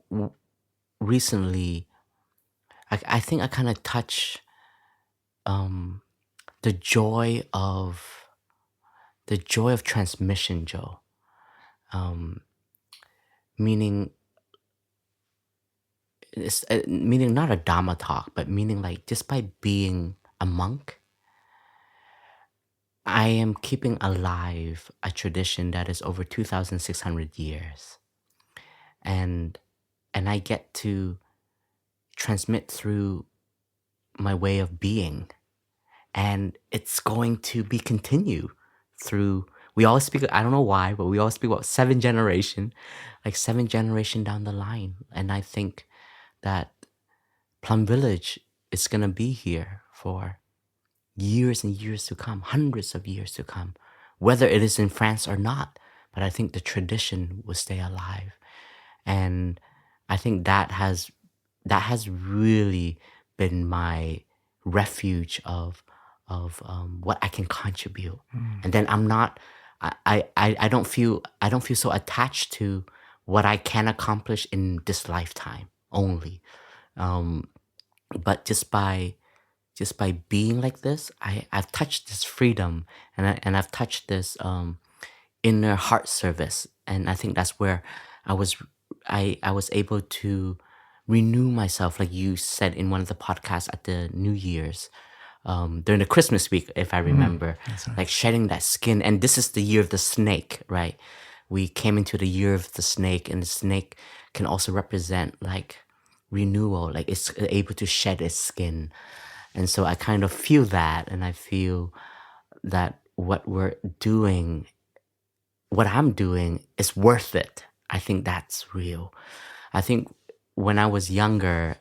Speaker 2: recently, I think I kind of touch the joy of transmission, Jo. Meaning not a Dhamma talk, but meaning like just by being a monk, I am keeping alive a tradition that is over 2,600 years. And I get to transmit through my way of being. And it's going to be continued through, we always speak, I don't know why, but we always speak about 7 generation down the line. And I think that Plum Village is going to be here for years and years to come, hundreds of years to come, whether it is in France or not. But I think the tradition will stay alive. And I think that has really been my refuge of what I can contribute. And then I don't feel so attached to what I can accomplish in this lifetime only. But just by being like this, I've touched this freedom, and I've touched this inner heart service. And I think that's where I was able to renew myself, like you said in one of the podcasts at the New Year's, during the Christmas week, if I remember,
Speaker 1: right.
Speaker 2: like shedding that skin. And this is the year of the snake, right? We came into the year of the snake, and the snake can also represent like renewal, like it's able to shed its skin. And so I kind of feel that, and I feel that what I'm doing is worth it. I think that's real. I think when I was younger,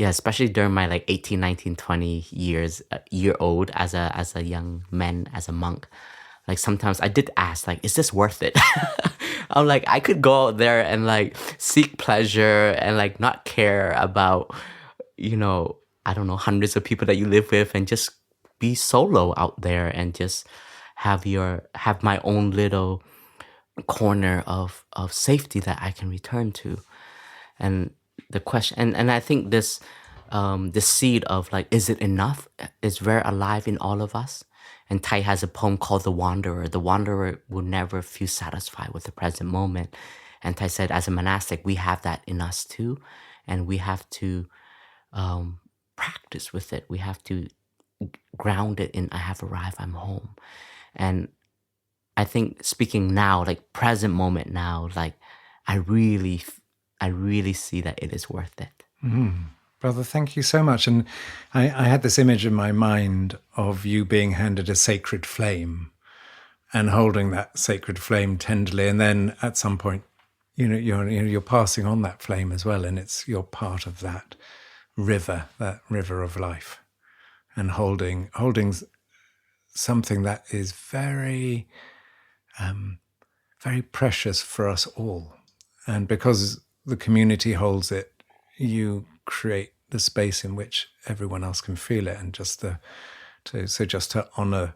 Speaker 2: especially during my like 18, 19, 20 year old as a young man, as a monk, like sometimes I did ask, like, is this worth it? I'm like, I could go out there and like seek pleasure and like not care about, I don't know, hundreds of people that you live with, and just be solo out there and just have my own little corner of safety that I can return to. And the question, and I think this seed of like, is it enough, is very alive in all of us. And Thai has a poem called The Wanderer. The wanderer will never feel satisfied with the present moment. And Thai said, as a monastic, we have that in us too. And we have to practice with it. We have to ground it in, I have arrived, I'm home. And I think speaking now, like present moment now, like I really see that it is worth it.
Speaker 1: Brother, thank you so much. And I had this image in my mind of you being handed a sacred flame and holding that sacred flame tenderly. And then at some point, you're passing on that flame as well. And you're part of that river of life, and holding something that is very, very precious for us all. And because the community holds it, you create the space in which everyone else can feel it. And just to honor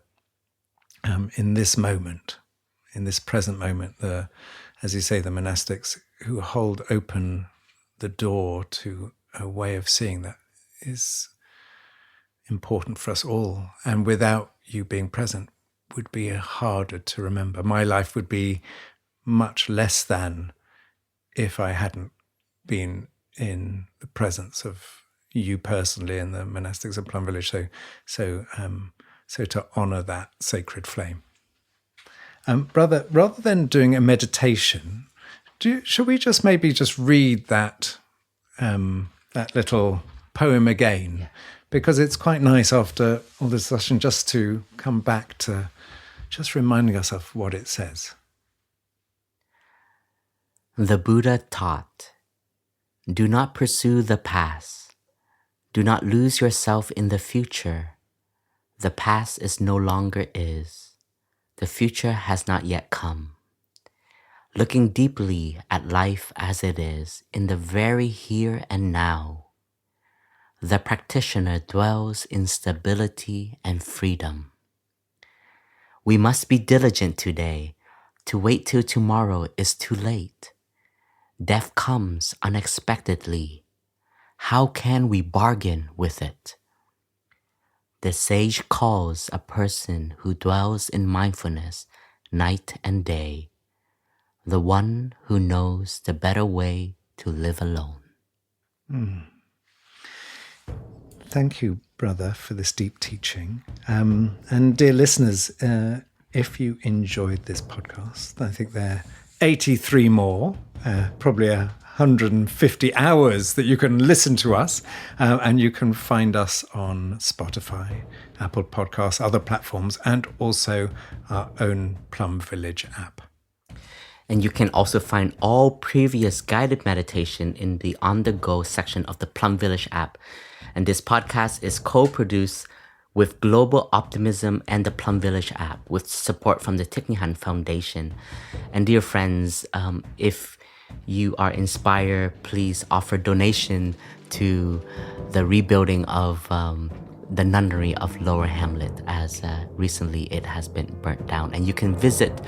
Speaker 1: in this moment, in this present moment, as you say, the monastics who hold open the door to a way of seeing that is important for us all. And without you being present would be harder to remember. My life would be much less than if I hadn't been in the presence of you personally and the monastics of Plum Village. So to honor that sacred flame. Brother, rather than doing a meditation, should we just maybe read that little poem again? Yeah. Because it's quite nice after all this discussion just to come back to just reminding us of what it says.
Speaker 2: The Buddha taught, do not pursue the past. Do not lose yourself in the future. The past is no longer is. The future has not yet come. Looking deeply at life as it is, in the very here and now, the practitioner dwells in stability and freedom. We must be diligent today. To wait till tomorrow is too late. Death comes unexpectedly. How can we bargain with it? The sage calls a person who dwells in mindfulness night and day, the one who knows the better way to live alone.
Speaker 1: Thank you, brother, for this deep teaching. And dear listeners, if you enjoyed this podcast, I think there are 83 more, probably 150 hours that you can listen to us, and you can find us on Spotify, Apple Podcasts, other platforms, and also our own Plum Village app.
Speaker 2: And you can also find all previous guided meditation in the on-the-go section of the Plum Village app. And this podcast is co-produced with Global Optimism and the Plum Village app with support from the Thich Nhat Hanh Foundation. And dear friends, if you are inspired, please offer donation to the rebuilding of the nunnery of Lower Hamlet, as recently it has been burnt down. And you can visit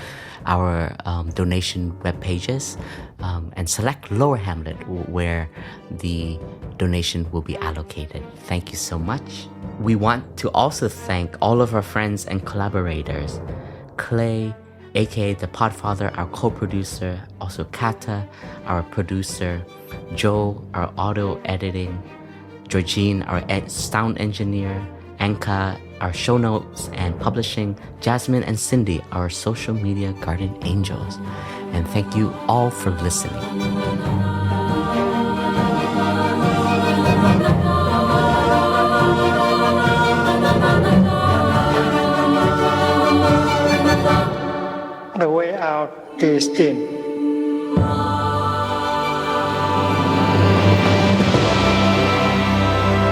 Speaker 2: our donation web pages and select Lower Hamlet, where the donation will be allocated. Thank you so much. We want to also thank all of our friends and collaborators. Clay, aka the Podfather, our co-producer, also Kata, our producer, Joe, our audio editing, Georgine, our sound engineer, Anka, our show notes and publishing, Jasmine and Cindy, our social media guardian angels. And thank you all for listening.
Speaker 3: The way out is in.